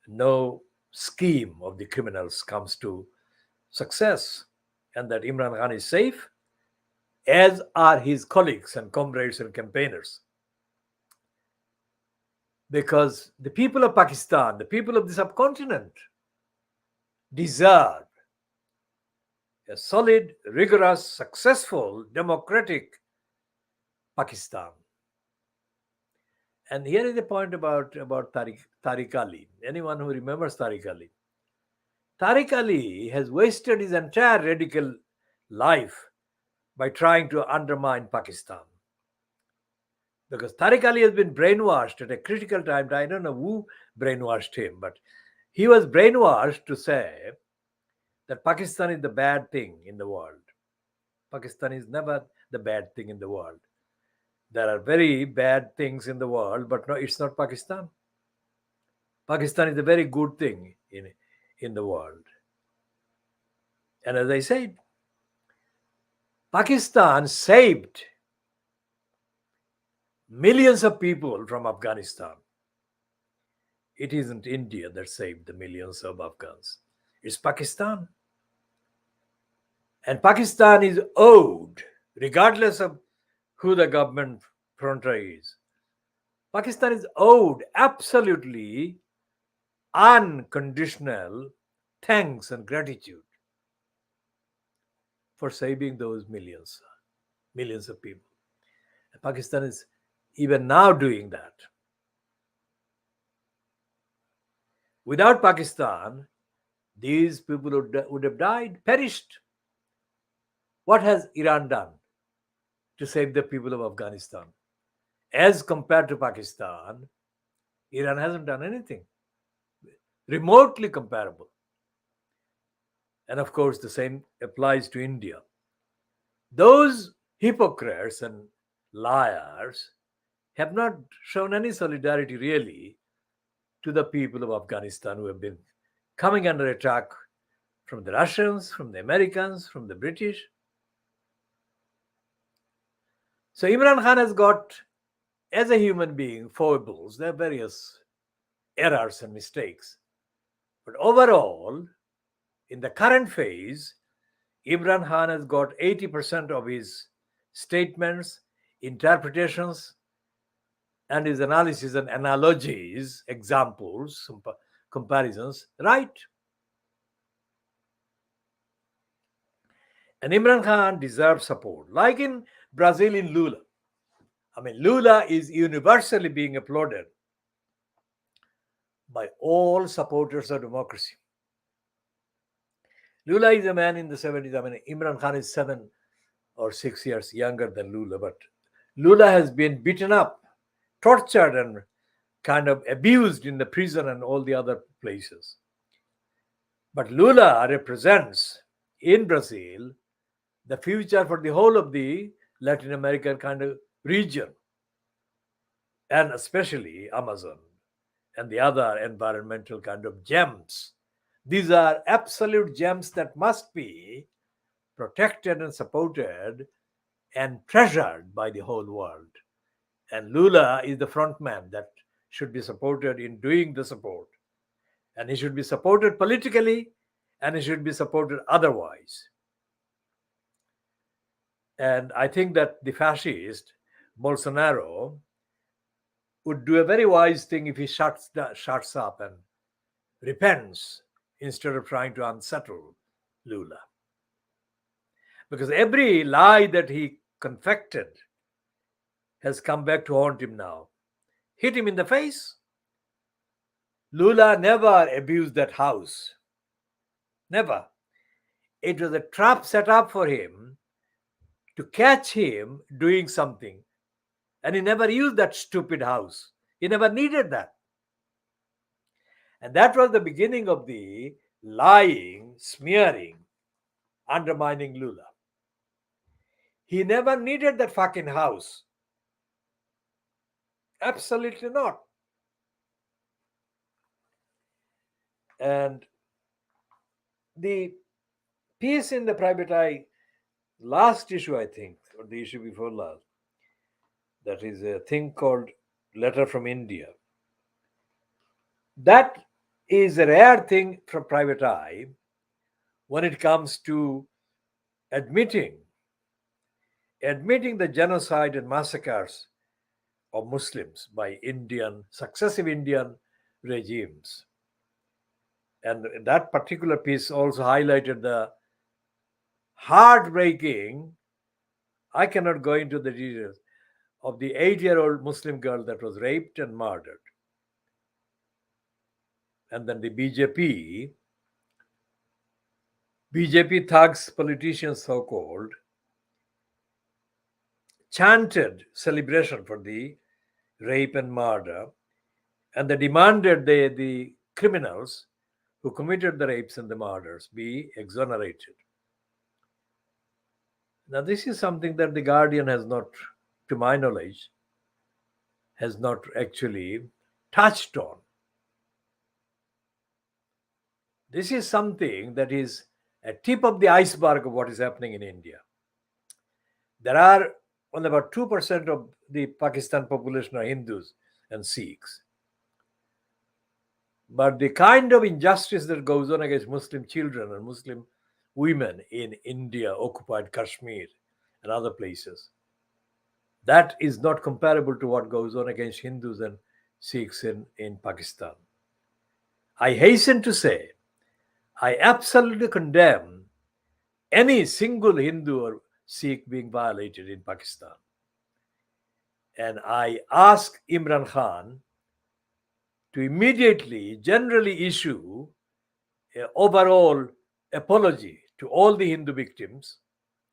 no scheme of the criminals comes to success and that Imran Khan is safe, as are his colleagues and comrades and campaigners. Because the people of Pakistan, the people of the subcontinent, deserve a solid, rigorous, successful, democratic Pakistan. And here is the point about Tariq Ali. Anyone who remembers Tariq Ali? Tariq Ali has wasted his entire radical life by trying to undermine Pakistan. Because Tariq Ali has been brainwashed at a critical time. I don't know who brainwashed him, but he was brainwashed to say that Pakistan is the bad thing in the world. Pakistan is never the bad thing in the world. There are very bad things in the world, but no, it's not Pakistan. Pakistan is a very good thing in the world. And as I said, Pakistan saved millions of people from Afghanistan. It isn't India that saved the millions of Afghans. It's Pakistan. And Pakistan is owed, regardless of who the government frontier is, Pakistan is owed absolutely unconditional thanks and gratitude for saving those millions of people. And Pakistan is even now doing that. Without Pakistan, these people would have died, perished. What has Iran done to save the people of Afghanistan? As compared to Pakistan, Iran hasn't done anything remotely comparable. And of course, the same applies to India. Those hypocrites and liars have not shown any solidarity really to the people of Afghanistan who have been coming under attack from the Russians, from the Americans, from the British. So Imran Khan has got, as a human being, foibles. There are various errors and mistakes. But overall, in the current phase, Imran Khan has got 80% of his statements, interpretations, and his analysis and analogies, examples, comparisons, right. And Imran Khan deserves support, like in Brazil in Lula. I mean, Lula is universally being applauded by all supporters of democracy. Lula is a man in the 70s. I mean, Imran Khan is 7 or 6 years younger than Lula, but Lula has been beaten up, tortured, and kind of abused in the prison and all the other places. But Lula represents, in Brazil, the future for the whole of the Latin American kind of region, and especially Amazon and the other environmental kind of gems. These are absolute gems that must be protected and supported and treasured by the whole world. And Lula is the front man that should be supported in doing the support. And he should be supported politically, and he should be supported otherwise. And I think that the fascist Bolsonaro would do a very wise thing if he shuts up and repents instead of trying to unsettle Lula. Because every lie that he confected has come back to haunt him now. Hit him in the face. Lula never abused that house. Never. It was a trap set up for him to catch him doing something. And he never used that stupid house. He never needed that. And that was the beginning of the lying, smearing, undermining Lula. He never needed that fucking house. Absolutely not. And the piece in the private eye, last issue, I think, or the issue before last, that is a thing called Letter from India. That is a rare thing from private eye when it comes to admitting the genocide and massacres of Muslims by successive Indian regimes. And that particular piece also highlighted the heartbreaking, I cannot go into the details, of the 8-year-old Muslim girl that was raped and murdered. And then the BJP thugs, politicians so called, chanted celebration for the rape and murder, and they demanded the criminals who committed the rapes and the murders be exonerated. Now, this is something that the Guardian has not, to my knowledge, has not actually touched on. This is something that is a tip of the iceberg of what is happening in India. There are only about 2% of the Pakistan population are Hindus and Sikhs. But the kind of injustice that goes on against Muslim children and Muslim women in India, occupied Kashmir, and other places, that is not comparable to what goes on against Hindus and Sikhs in Pakistan. I hasten to say, I absolutely condemn any single Hindu or Sikh being violated in Pakistan. And I ask Imran Khan to immediately, generally issue an overall apology to all the Hindu victims,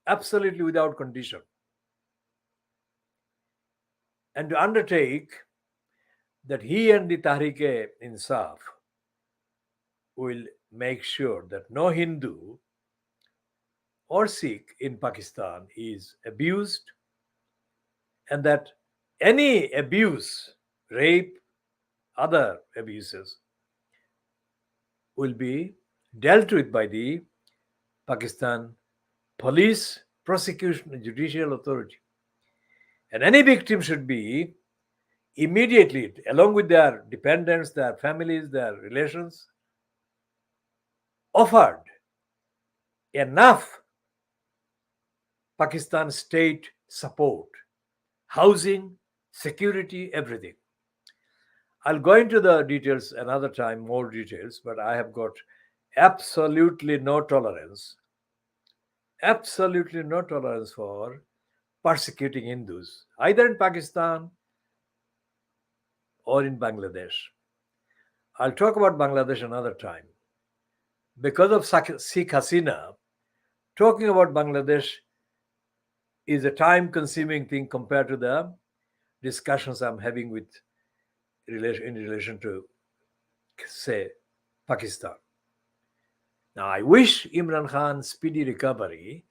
absolutely without condition, and to undertake that he and the Tehreek-e-Insaf will make sure that no Hindu or Sikh in Pakistan is abused, and that any abuse, rape, other abuses will be dealt with by the Pakistan police, prosecution, and judicial authority. And any victim should be immediately, along with their dependents, their families, their relations, offered enough Pakistan state support, housing, security, everything. I'll go into the details another time, more details, but I have got absolutely no tolerance for persecuting Hindus, either in Pakistan or in Bangladesh. I'll talk about Bangladesh another time. Because of Sheikh Hasina, talking about Bangladesh is a time-consuming thing compared to the discussions I'm having in relation to, say, Pakistan. Now, I wish Imran Khan speedy recovery,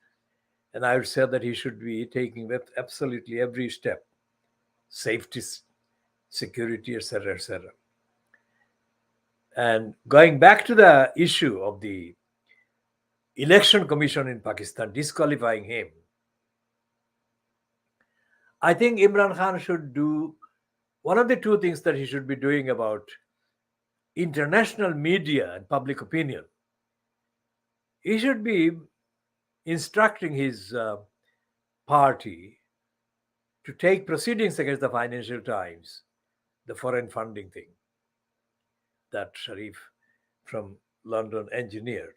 and I would say that he should be taking absolutely every step, safety, security, etc., etc. And going back to the issue of the election commission in Pakistan disqualifying him, I think Imran Khan should do one of the two things that he should be doing about international media and public opinion. He should be instructing his party to take proceedings against the Financial Times, the foreign funding thing that Sharif from London engineered.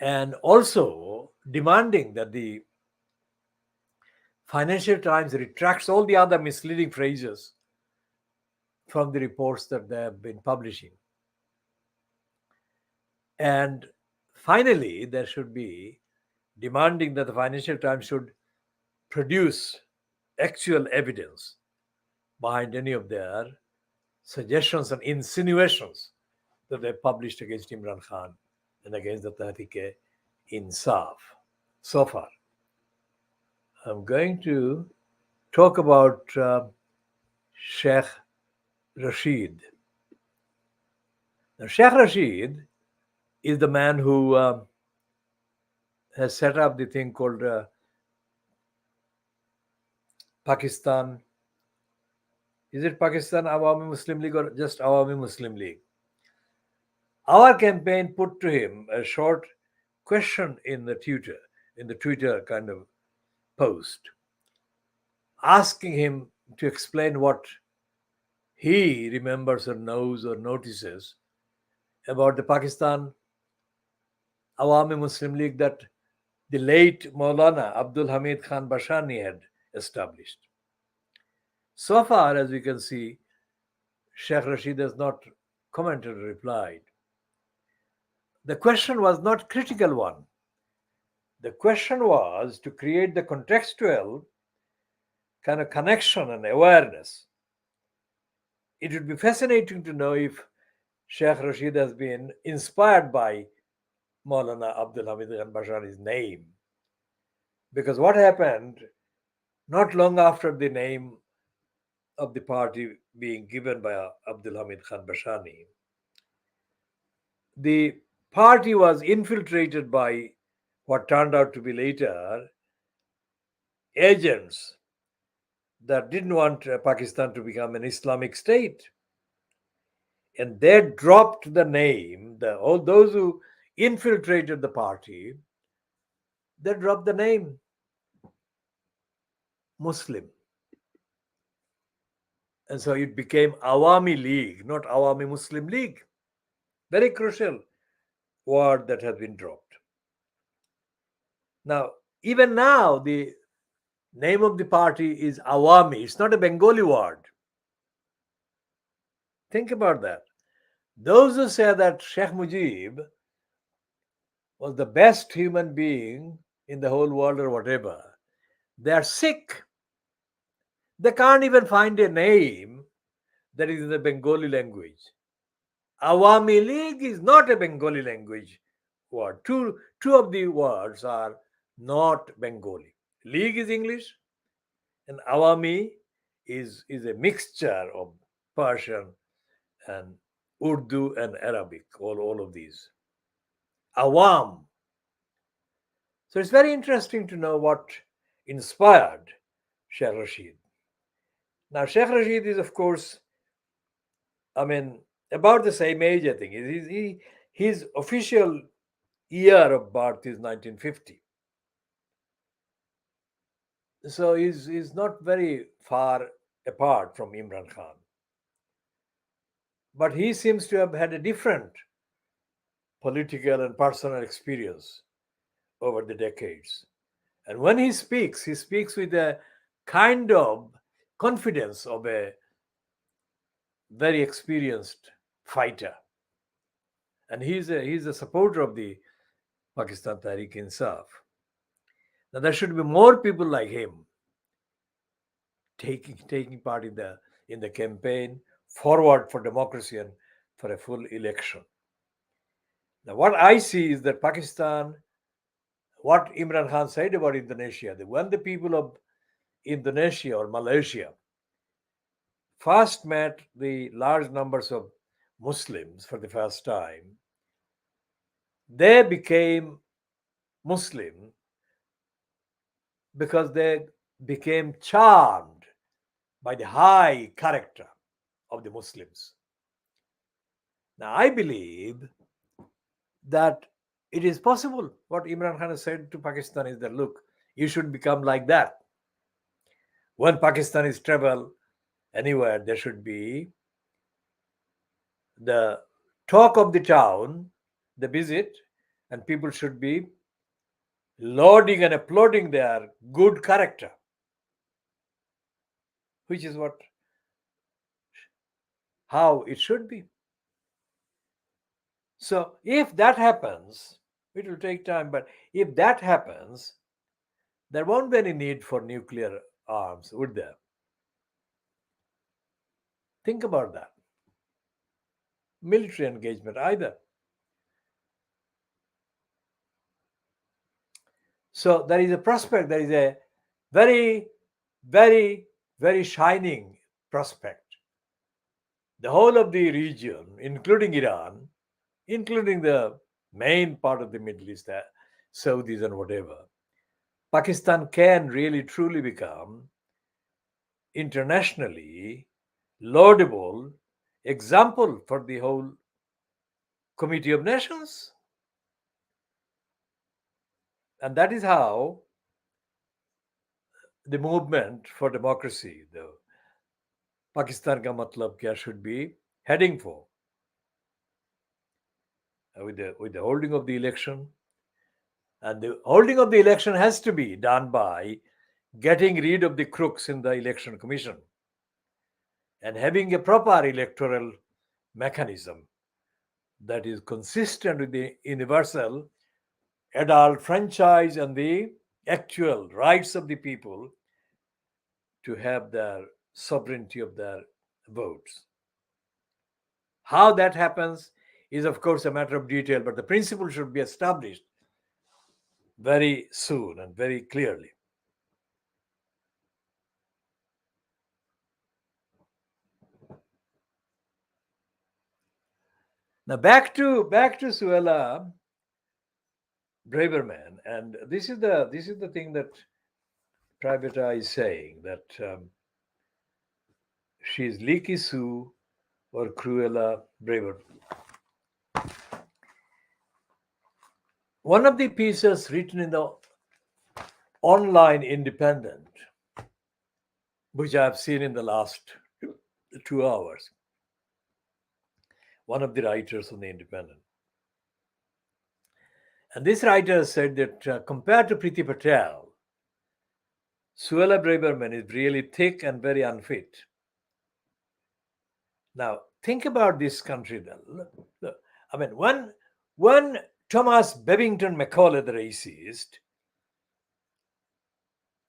And also demanding that the Financial Times retracts all the other misleading phrases from the reports that they have been publishing. And finally, there should be demanding that the Financial Times should produce actual evidence behind any of their suggestions and insinuations that they published against Imran Khan and against the Tehreek-e-Insaf. So far, I'm going to talk about Sheikh Rashid. Now, Sheikh Rashid is the man who has set up the thing called Pakistan. Is it Pakistan Awami Muslim League or just Awami Muslim League? Our campaign put to him a short question in the Twitter kind of post, asking him to explain what he remembers or knows or notices about the Pakistan Awami Muslim League that the late Maulana Abdul Hamid Khan Bashani had established. So far as we can see, Sheikh Rashid has not commented or replied. The question was not critical one. The question was to create the contextual kind of connection and awareness. It would be fascinating to know if Sheikh Rashid has been inspired by Maulana Abdul Hamid Khan Bashani's name. Because what happened not long after the name of the party being given by Abdul Hamid Khan Bashani, the party was infiltrated by what turned out to be later agents that didn't want Pakistan to become an Islamic state. And they dropped the name, all those who infiltrated the party, they dropped the name Muslim. And so it became Awami League, not Awami Muslim League. Very crucial word that has been dropped. Now, even now, the name of the party is Awami. It's not a Bengali word. Think about that. Those who say that Sheikh Mujib was the best human being in the whole world or whatever, they are sick. They can't even find a name that is in the Bengali language. Awami League is not a Bengali language word. Two of the words are not Bengali. League is English, and Awami is a mixture of Persian and Urdu and Arabic, all of these. Awam. So it's very interesting to know what inspired Sheikh Rashid. Now, Sheikh Rashid is, of course, I mean, about the same age, I think. His official year of birth is 1950. So he's not very far apart from Imran Khan. But he seems to have had a different political and personal experience over the decades. And when he speaks with a kind of confidence of a very experienced fighter. And he's a supporter of the Pakistan Tehreek-e-Insaf. Now there should be more people like him taking part in the campaign forward for democracy and for a full election. Now what I see is that Pakistan, what Imran Khan said about Indonesia, that when the people of Indonesia or Malaysia first met the large numbers of Muslims for the first time, they became Muslim because they became charmed by the high character of the Muslims. Now, I believe that it is possible. What Imran Khan has said to Pakistan is that, look, you should become like that. When Pakistanis travel anywhere, there should be the talk of the town, the visit, and people should be lauding and applauding their good character, which is how it should be. So if that happens, it will take time, but if that happens, there won't be any need for nuclear arms, would there? Think about that. Military engagement either. So there is a prospect, there is a very, very, very shining prospect. The whole of the region, including Iran, including the main part of the Middle East, the Saudis and whatever, Pakistan can really truly become internationally laudable example for the whole Committee of Nations. And that is how the movement for democracy, the Pakistan ka matlab kya should be heading for. With the holding of the election, and the holding of the election has to be done by getting rid of the crooks in the election commission and having a proper electoral mechanism that is consistent with the universal adult franchise and the actual rights of the people to have their sovereignty of their votes. How that happens is, of course, a matter of detail, but the principle should be established very soon and very clearly. Now back to Suella Braverman, and this is the thing that Private Eye is saying, that she is Leaky Sue or Cruella Braver. One of the pieces written in the online Independent, which I have seen in the last 2 hours, one of the writers on the Independent. And this writer said that compared to Priti Patel, Suella Braverman is really thick and very unfit. Now, think about this country then. Look, I mean, when Thomas Babington Macaulay, the racist,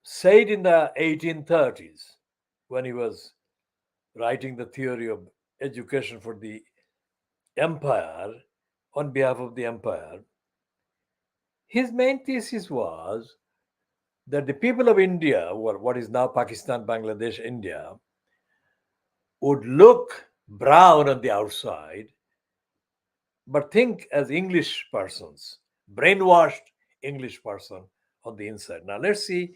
said in the 1830s, when he was writing the theory of education for the empire, on behalf of the empire, his main thesis was that the people of India, or what is now Pakistan, Bangladesh, India, would look brown on the outside, but think as English persons, brainwashed English person on the inside. Now, let's see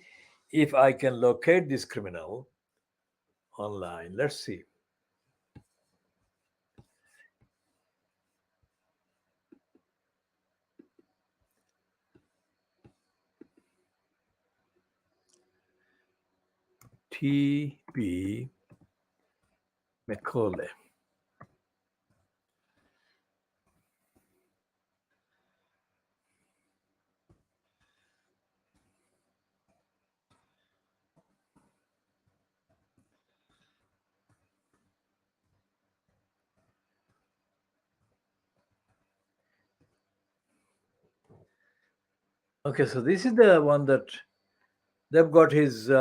if I can locate this criminal online. Let's see. T.B. Macaulay. Okay, so this is the one that they've got his.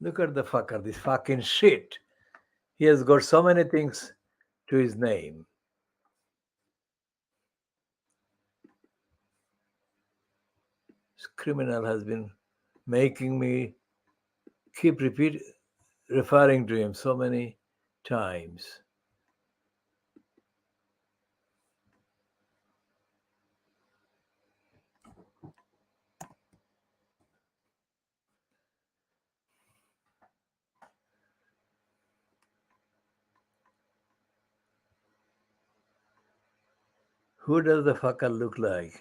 Look at the fucker, this fucking shit. He has got so many things to his name. This criminal has been making me keep referring to him so many times. Who does the fucker look like?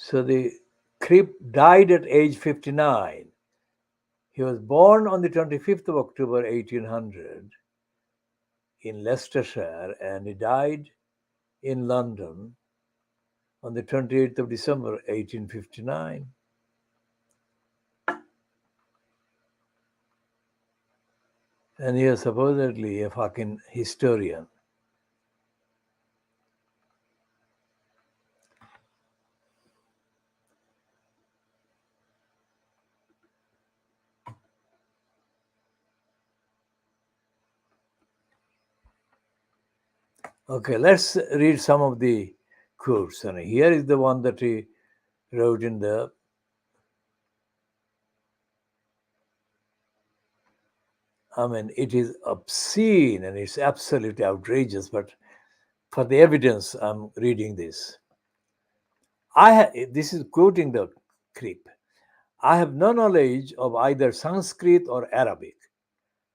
So the creep died at age 59. He was born on the 25th of October 1800 in Leicestershire, and he died in London on the 28th of December, 1859. And he is supposedly a fucking historian. Okay, let's read some of the quotes. And here is the one that he wrote in the it is obscene and it's absolutely outrageous, but for the evidence, I'm reading this. This is quoting the creep. I have no knowledge of either Sanskrit or Arabic.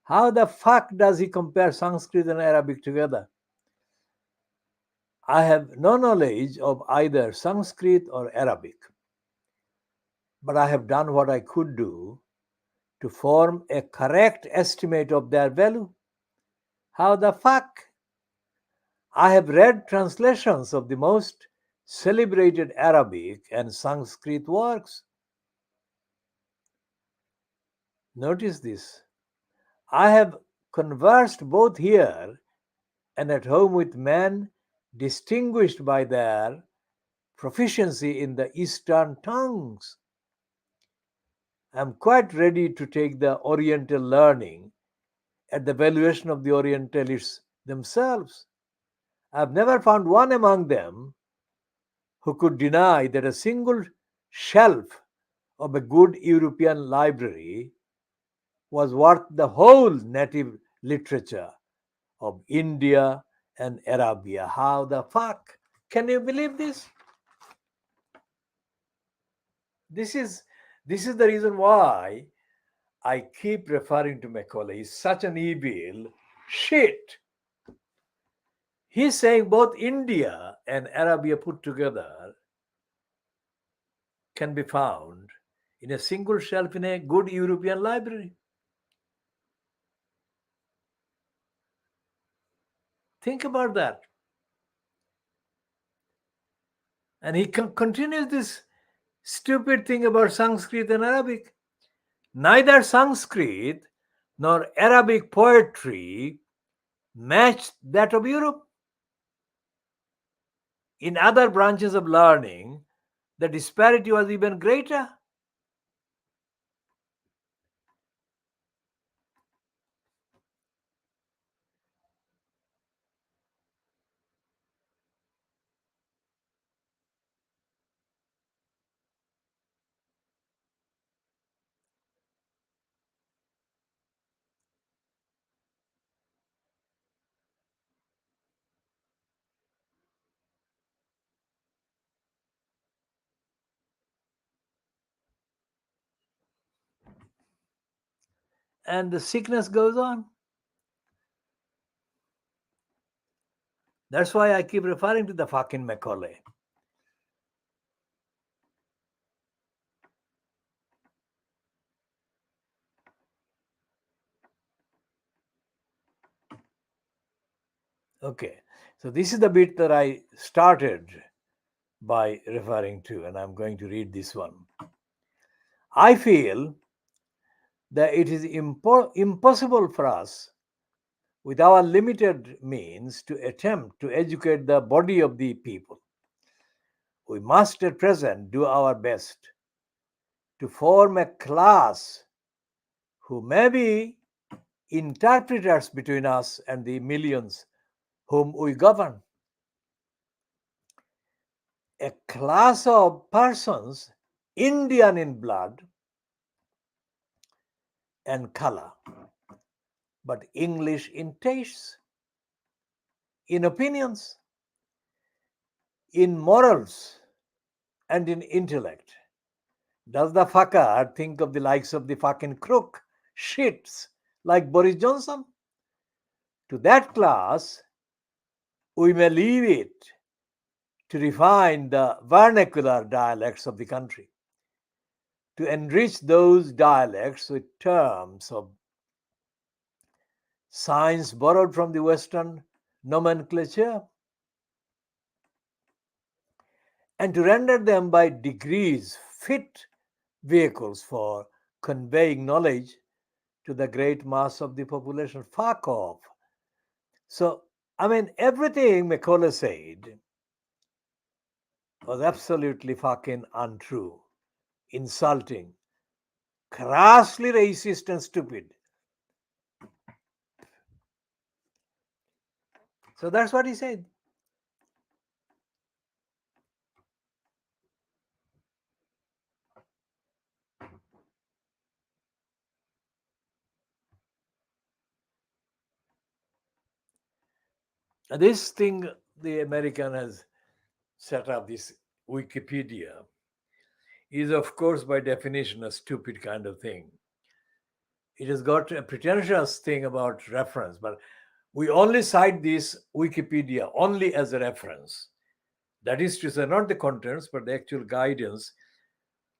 How the fuck does he compare Sanskrit and Arabic together? I have no knowledge of either Sanskrit or Arabic, but I have done what I could do to form a correct estimate of their value. How the fuck? I have read translations of the most celebrated Arabic and Sanskrit works. Notice this. I have conversed both here and at home with men distinguished by their proficiency in the Eastern tongues. I am quite ready to take the Oriental learning at the valuation of the Orientalists themselves. I have never found one among them who could deny that a single shelf of a good European library was worth the whole native literature of India and Arabia. How the fuck? Can you believe this? This is this is the reason why I keep referring to Macaulay. He's such an evil shit. He's saying both India and Arabia put together can be found in a single shelf in a good European library. Think about that. And he continues this stupid thing about Sanskrit and Arabic. Neither Sanskrit nor Arabic poetry matched that of Europe. In other branches of learning, the disparity was even greater. And the sickness goes on. That's why I keep referring to the fucking Macaulay. Okay, so this is the bit that I started by referring to, and I'm going to read this one. I feel that it is impossible for us, with our limited means, to attempt to educate the body of the people. We must at present do our best to form a class who may be interpreters between us and the millions whom we govern. A class of persons Indian in blood and color, but English in tastes, in opinions, in morals, and in intellect. Does the fucker think of the likes of the fucking crook shits like Boris Johnson? To that class, we may leave it to refine the vernacular dialects of the country, to enrich those dialects with terms of science borrowed from the Western nomenclature, and to render them by degrees fit vehicles for conveying knowledge to the great mass of the population. Fuck off. So, I mean, everything Macaulay said was absolutely fucking untrue, insulting, crassly racist, and stupid. So that's what he said. This thing the American has set up, this Wikipedia, is of course by definition a stupid kind of thing. It has got a pretentious thing about reference, but we only cite this Wikipedia only as a reference. That is to say, not the contents, but the actual guidance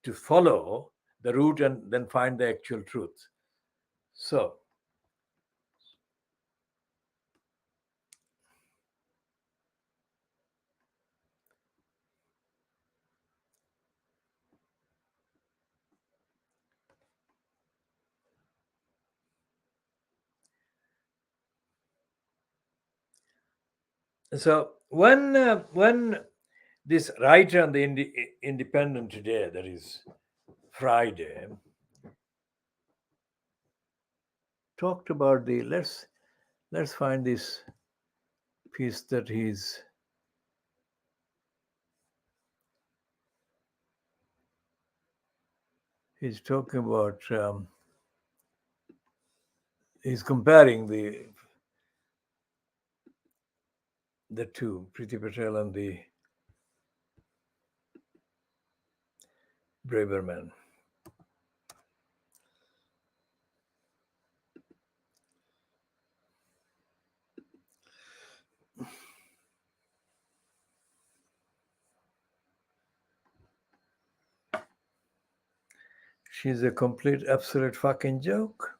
to follow the route and then find the actual truth. So, when this writer on the Independent today, that is Friday, talked about the let's find this piece that he's talking about. He's comparing the two, Priti Patel and the Braverman. She's a complete, absolute fucking joke.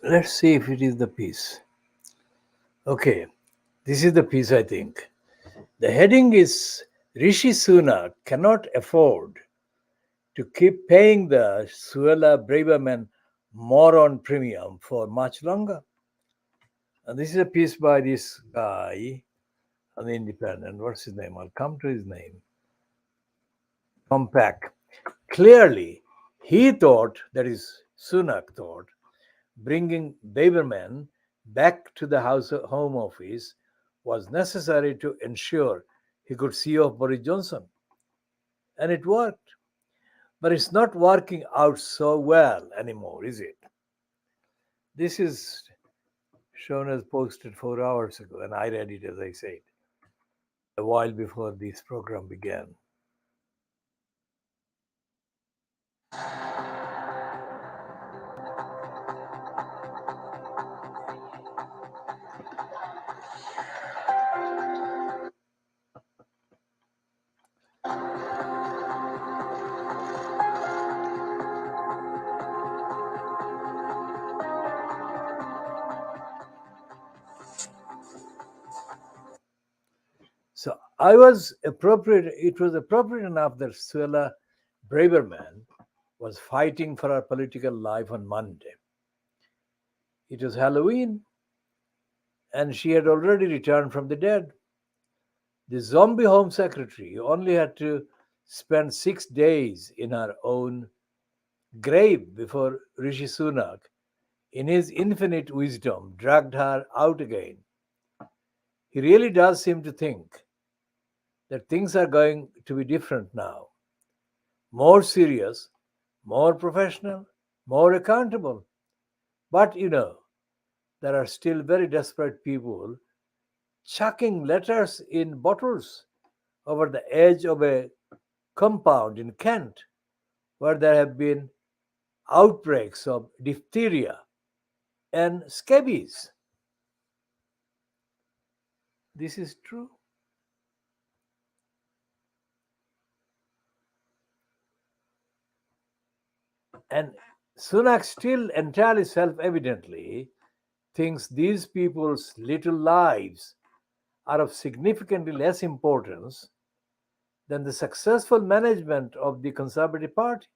Let's see if it is the piece. Okay, this is the piece, I think. The heading is Rishi Sunak cannot afford to keep paying the Suella Braverman moron premium for much longer. And this is a piece by this guy on the Independent. What's his name? I'll come to his name. Compact. Clearly, he thought, that is, Sunak thought, bringing Braverman back to the Home Office was necessary to ensure he could see off Boris Johnson. And it worked. But it's not working out so well anymore, is it? This is shown as posted 4 hours ago, and I read it, as I said, a while before this program began. So it was appropriate enough that Suella Braverman was fighting for her political life on Monday. It was Halloween, and she had already returned from the dead. The zombie home secretary only had to spend 6 days in her own grave before Rishi Sunak, in his infinite wisdom, dragged her out again. He really does seem to think that things are going to be different now, more serious, more professional, more accountable. But there are still very desperate people chucking letters in bottles over the edge of a compound in Kent where there have been outbreaks of diphtheria and scabies. This is true. And Sunak still entirely self evidently thinks these people's little lives are of significantly less importance than the successful management of the Conservative Party,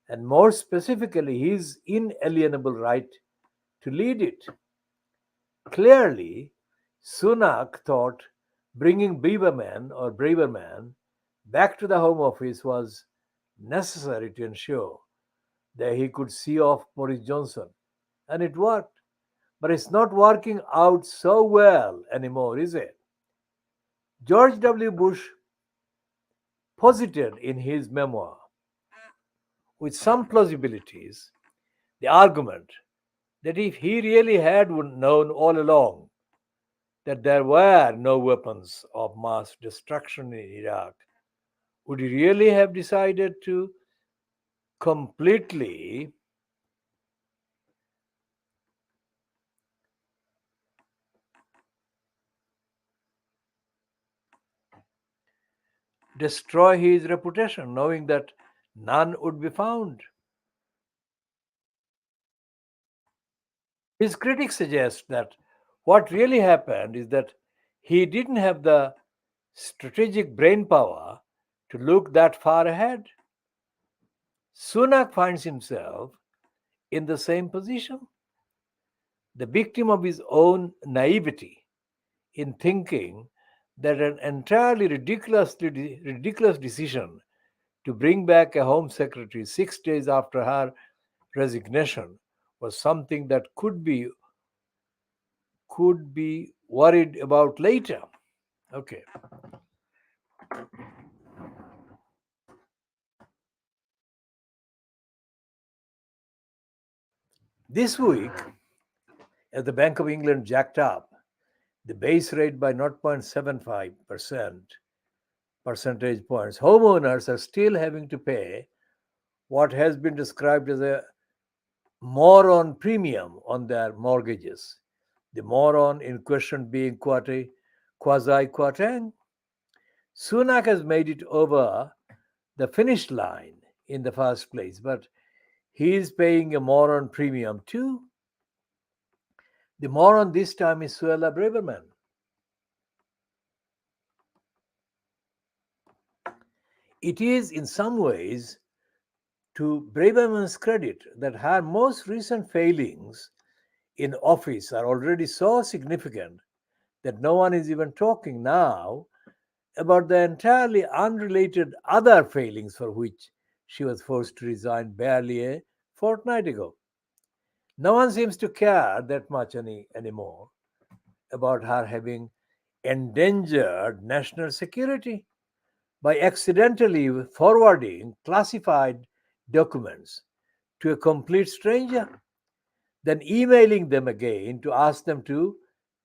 and more specifically, his inalienable right to lead it. Clearly, Sunak thought bringing Braverman back to the Home Office was necessary to ensure that he could see off Boris Johnson. And it worked. But it's not working out so well anymore, is it? George W. Bush posited in his memoir, with some plausibilities, the argument that if he really had known all along that there were no weapons of mass destruction in Iraq, would he really have decided to completely destroy his reputation, knowing that none would be found? His critics suggest that what really happened is that he didn't have the strategic brain power to look that far ahead. Sunak finds himself in the same position, the victim of his own naivety in thinking that an entirely ridiculous decision to bring back a home secretary 6 days after her resignation was something that could be worried about later. Okay. This week, as the Bank of England jacked up the base rate by 0.75% percentage points, homeowners are still having to pay what has been described as a moron premium on their mortgages. The moron in question being Quasi Kwarteng. Sunak has made it over the finish line in the first place, but he is paying a moron premium too. The moron this time is Suella Braverman. It is in some ways to Braverman's credit that her most recent failings in office are already so significant that no one is even talking now about the entirely unrelated other failings for which she was forced to resign barely a fortnight ago. No one seems to care that much anymore about her having endangered national security by accidentally forwarding classified documents to a complete stranger, then emailing them again to ask them to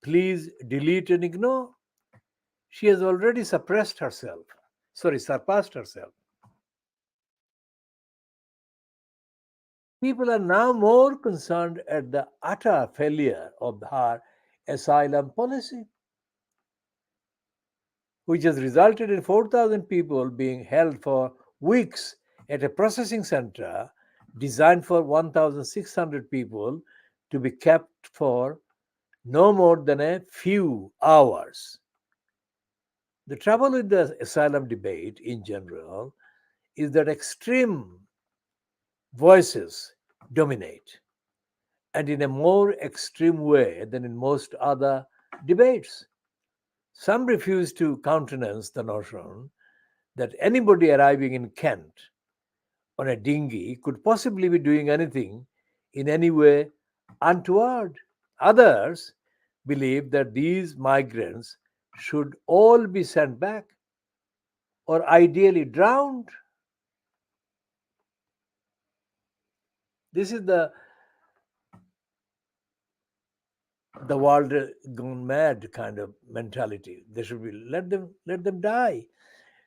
please delete and ignore. She has already surpassed herself. People are now more concerned at the utter failure of her asylum policy, which has resulted in 4,000 people being held for weeks at a processing center designed for 1,600 people to be kept for no more than a few hours. The trouble with the asylum debate in general is that extreme voices dominate, and in a more extreme way than in most other debates. Some refuse to countenance the notion that anybody arriving in Kent on a dinghy could possibly be doing anything in any way untoward. Others believe that these migrants should all be sent back or ideally drowned. This is the world gone mad kind of mentality. They should be let them die.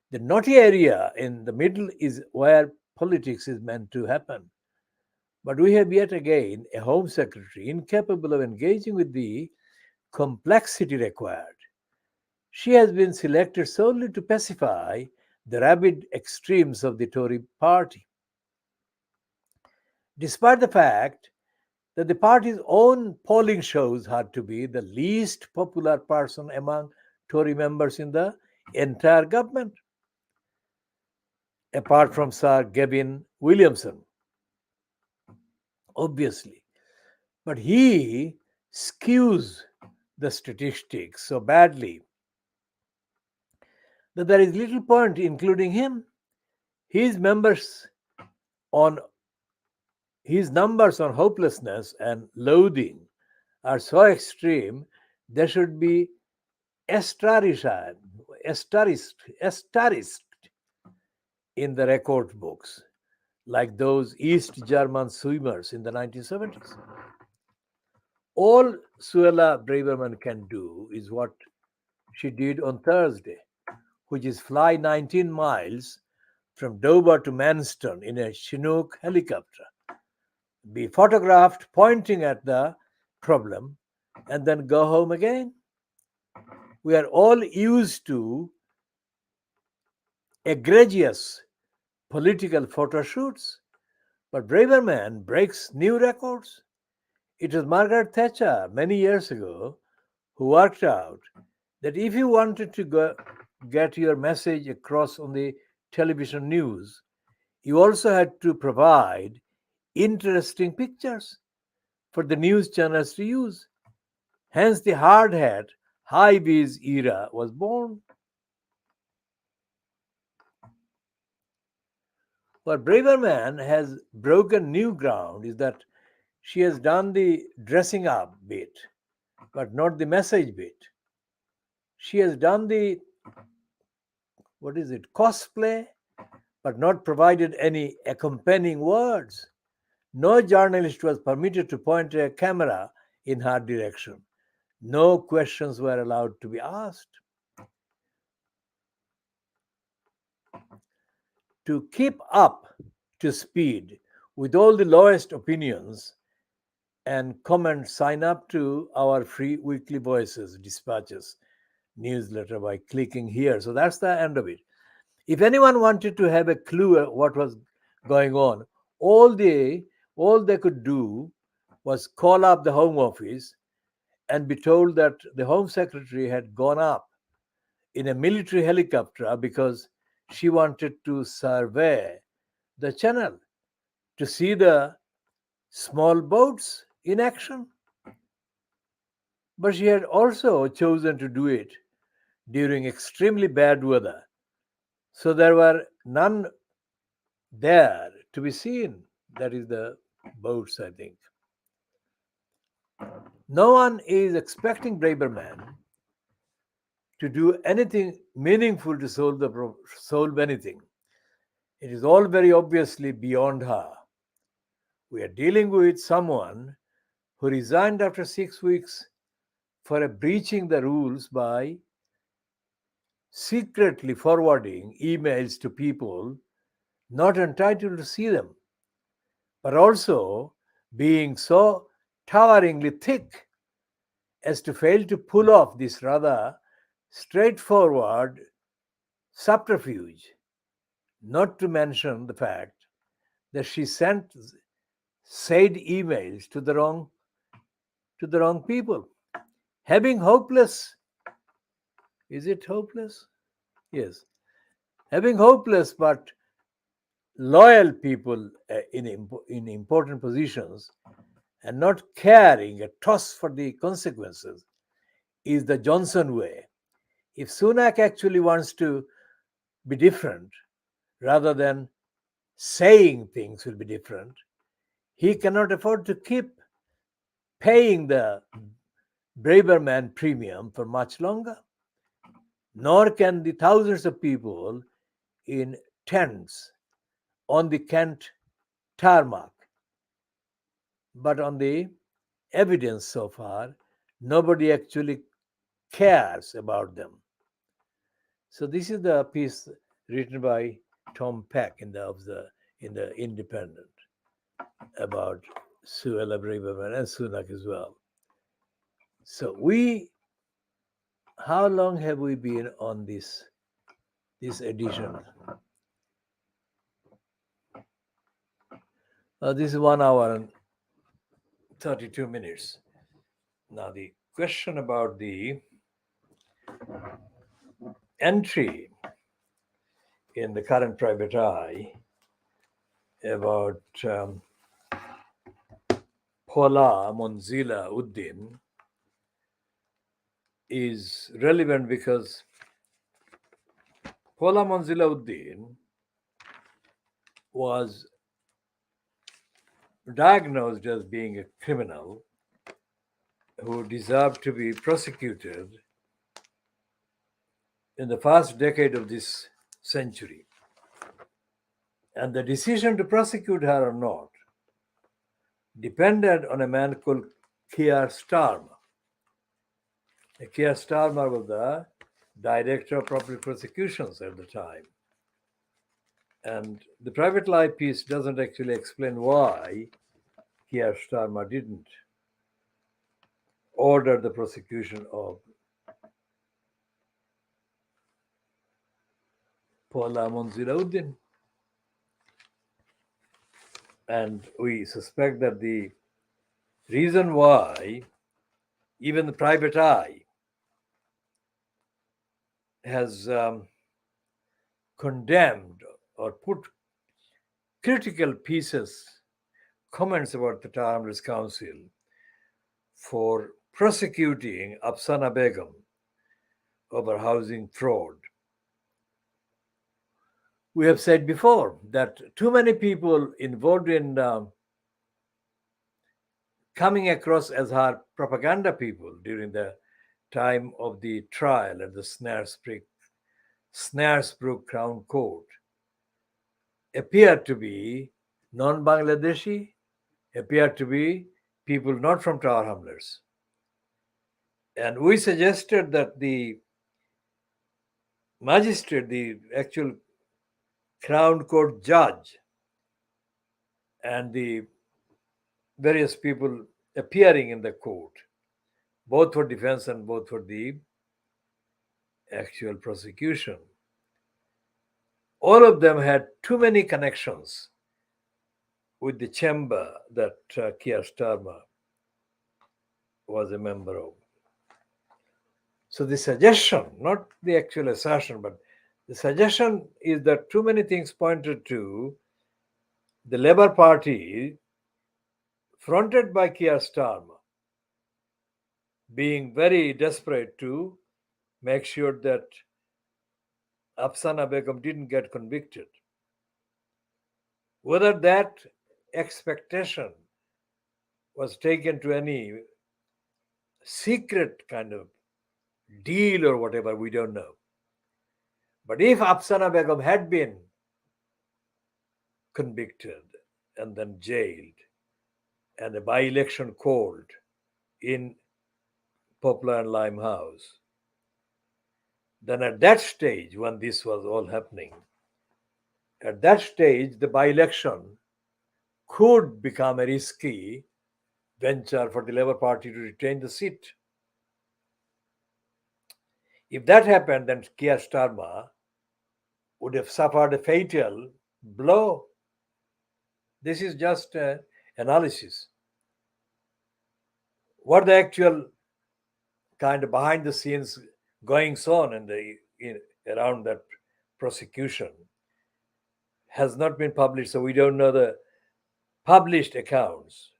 The naughty area in the middle is where politics is meant to happen. But we have yet again a Home Secretary incapable of engaging with the complexity required. She has been selected solely to pacify the rabid extremes of the Tory party, despite the fact that the party's own polling shows her to be the least popular person among Tory members in the entire government, apart from Sir Gavin Williamson, obviously. But he skews the statistics so badly that there is little point including him. His members on his numbers on hopelessness and loathing are so extreme they should be asterished, asterished in the record books, like those East German swimmers in the 1970s. All Suella Braverman can do is what she did on Thursday, which is fly 19 miles from Dover to Manston in a Chinook helicopter, be photographed pointing at the problem, and then go home again. We are all used to egregious political photo shoots, but Braverman breaks new records. It was Margaret Thatcher many years ago who worked out that if you wanted to get your message across on the television news, you also had to provide interesting pictures for the news channels to use. Hence, the hard hat, high vis era was born. What Braverman has broken new ground is that she has done the dressing up bit, but not the message bit. She has done the, cosplay, but not provided any accompanying words. No journalist was permitted to point a camera in her direction. No questions were allowed to be asked. To keep up to speed with all the lowest opinions and comments, sign up to our free weekly Voices dispatches newsletter by clicking here. So that's the end of it. If anyone wanted to have a clue what was going on, all they could do was call up the Home Office and be told that the Home Secretary had gone up in a military helicopter because she wanted to survey the channel to see the small boats in action. But she had also chosen to do it during extremely bad weather. So there were none there to be seen. That is the boats, I think. No one is expecting Braverman to do anything meaningful to solve anything. It is all very obviously beyond her. We are dealing with someone who resigned after 6 weeks for breaching the rules by secretly forwarding emails to people not entitled to see them, but also being so toweringly thick as to fail to pull off this rather straightforward subterfuge, not to mention the fact that she sent said emails to the wrong people. Having hopeless, is it hopeless? Yes. Having hopeless but loyal people in important positions and not caring a toss for the consequences is the Johnson way. If Sunak actually wants to be different, rather than saying things will be different, he cannot afford to keep paying the Braverman premium for much longer, nor can the thousands of people in tents on the Kent tarmac. But on the evidence so far, nobody actually cares about them. So this is the piece written by Tom Peck in the Independent about Suella Braverman and Sunak as well. So how long have we been on this edition? This is 1 hour and 32 minutes. Now the question about the entry in the current Private Eye about Paula Monzila Uddin is relevant because Paula Monzila Uddin was diagnosed as being a criminal who deserved to be prosecuted in the first decade of this century. And the decision to prosecute her or not depended on a man called Keir Starmer. Keir Starmer was the director of public prosecutions at the time. And the Private Eye piece doesn't actually explain why Keir Starmer didn't order the prosecution of Paula Monzila Uddin. And we suspect that the reason why even the Private Eye has condemned or put critical comments about the Timeless Council for prosecuting Afsana Begum over housing fraud. We have said before that too many people involved in coming across as her propaganda people during the time of the trial at the Snaresbrook Crown Court appeared to be non-Bangladeshi, appeared to be people not from Tower Hamlets. And we suggested that the magistrate, the actual Crown Court judge, and the various people appearing in the court, both for defense and both for the actual prosecution, all of them had too many connections with the chamber that Keir Starmer was a member of. So the suggestion, not the actual assertion, but the suggestion is that too many things pointed to the Labour Party, fronted by Keir Starmer, being very desperate to make sure that Afsana Begum didn't get convicted. Whether that expectation was taken to any secret kind of deal or whatever, we don't know. But if Afsana Begum had been convicted and then jailed and a by-election called in Poplar and Limehouse, then at that stage, when this was all happening, at that stage, the by-election could become a risky venture for the Labour Party to retain the seat. If that happened, then Keir Starmer would have suffered a fatal blow. This is just analysis. What the actual kind of behind the scenes goings on around that prosecution has not been published, so we don't know the published accounts,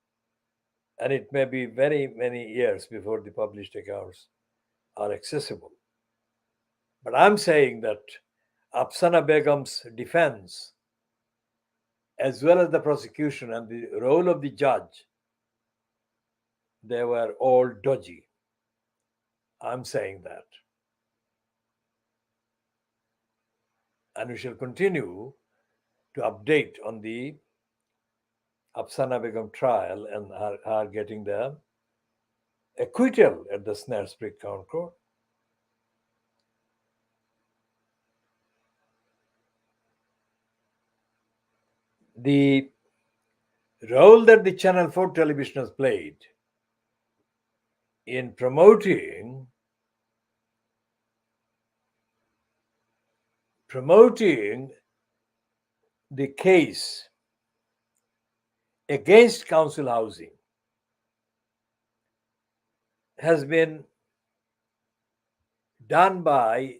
and it may be very many years before the published accounts are accessible. But I'm saying that Afsana Begum's defense, as well as the prosecution and the role of the judge, they were all dodgy. I'm saying that. And we shall continue to update on the Afsana Begum trial and her getting the acquittal at the Snaresbridge Crown Court. The role that the Channel 4 television has played in promoting the case against council housing has been done by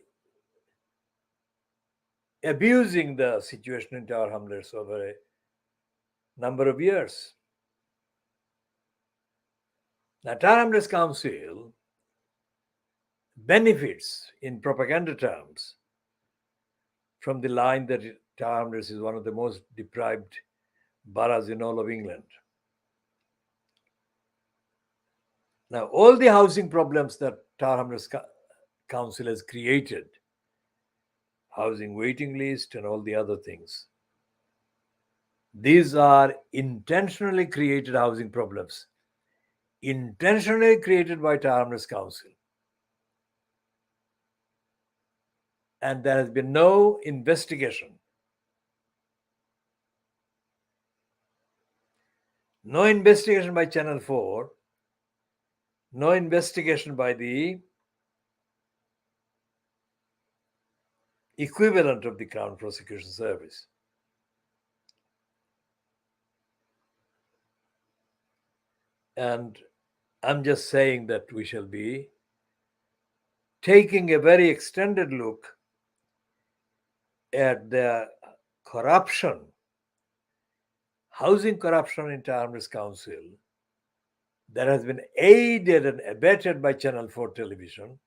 abusing the situation in Tower Hamlets over a number of years. Now, Tower Hamlets Council benefits in propaganda terms from the line that Tower Hamlets is one of the most deprived boroughs in all of England. Now, all the housing problems that Tower Hamlets Council has created, housing waiting list and all the other things, these are intentionally created housing problems, intentionally created by Tower Hamlets Council. And there has been no investigation. No investigation by Channel 4, no investigation by the equivalent of the Crown Prosecution Service. And I'm just saying that we shall be taking a very extended look at the corruption, housing corruption in Tower Hamlets Council that has been aided and abetted by Channel 4 television,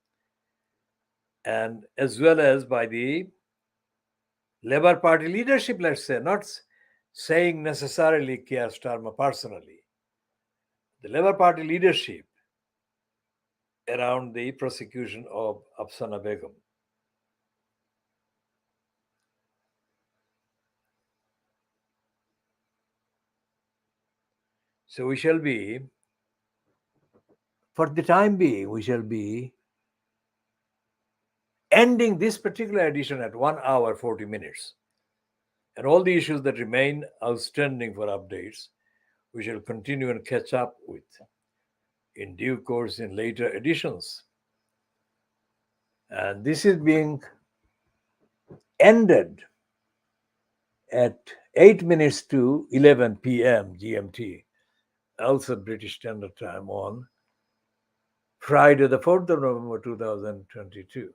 and as well as by the Labour Party leadership, let's say, not saying necessarily Keir Starmer personally, the Labour Party leadership around the prosecution of Afsana Begum. So we shall be, for the time being, we shall be ending this particular edition at 1 hour 40 minutes. And all the issues that remain outstanding for updates, we shall continue and catch up with in due course in later editions. And this is being ended at 8 minutes to 11 p.m. GMT, also British Standard Time, on Friday, the 4th of November 2022.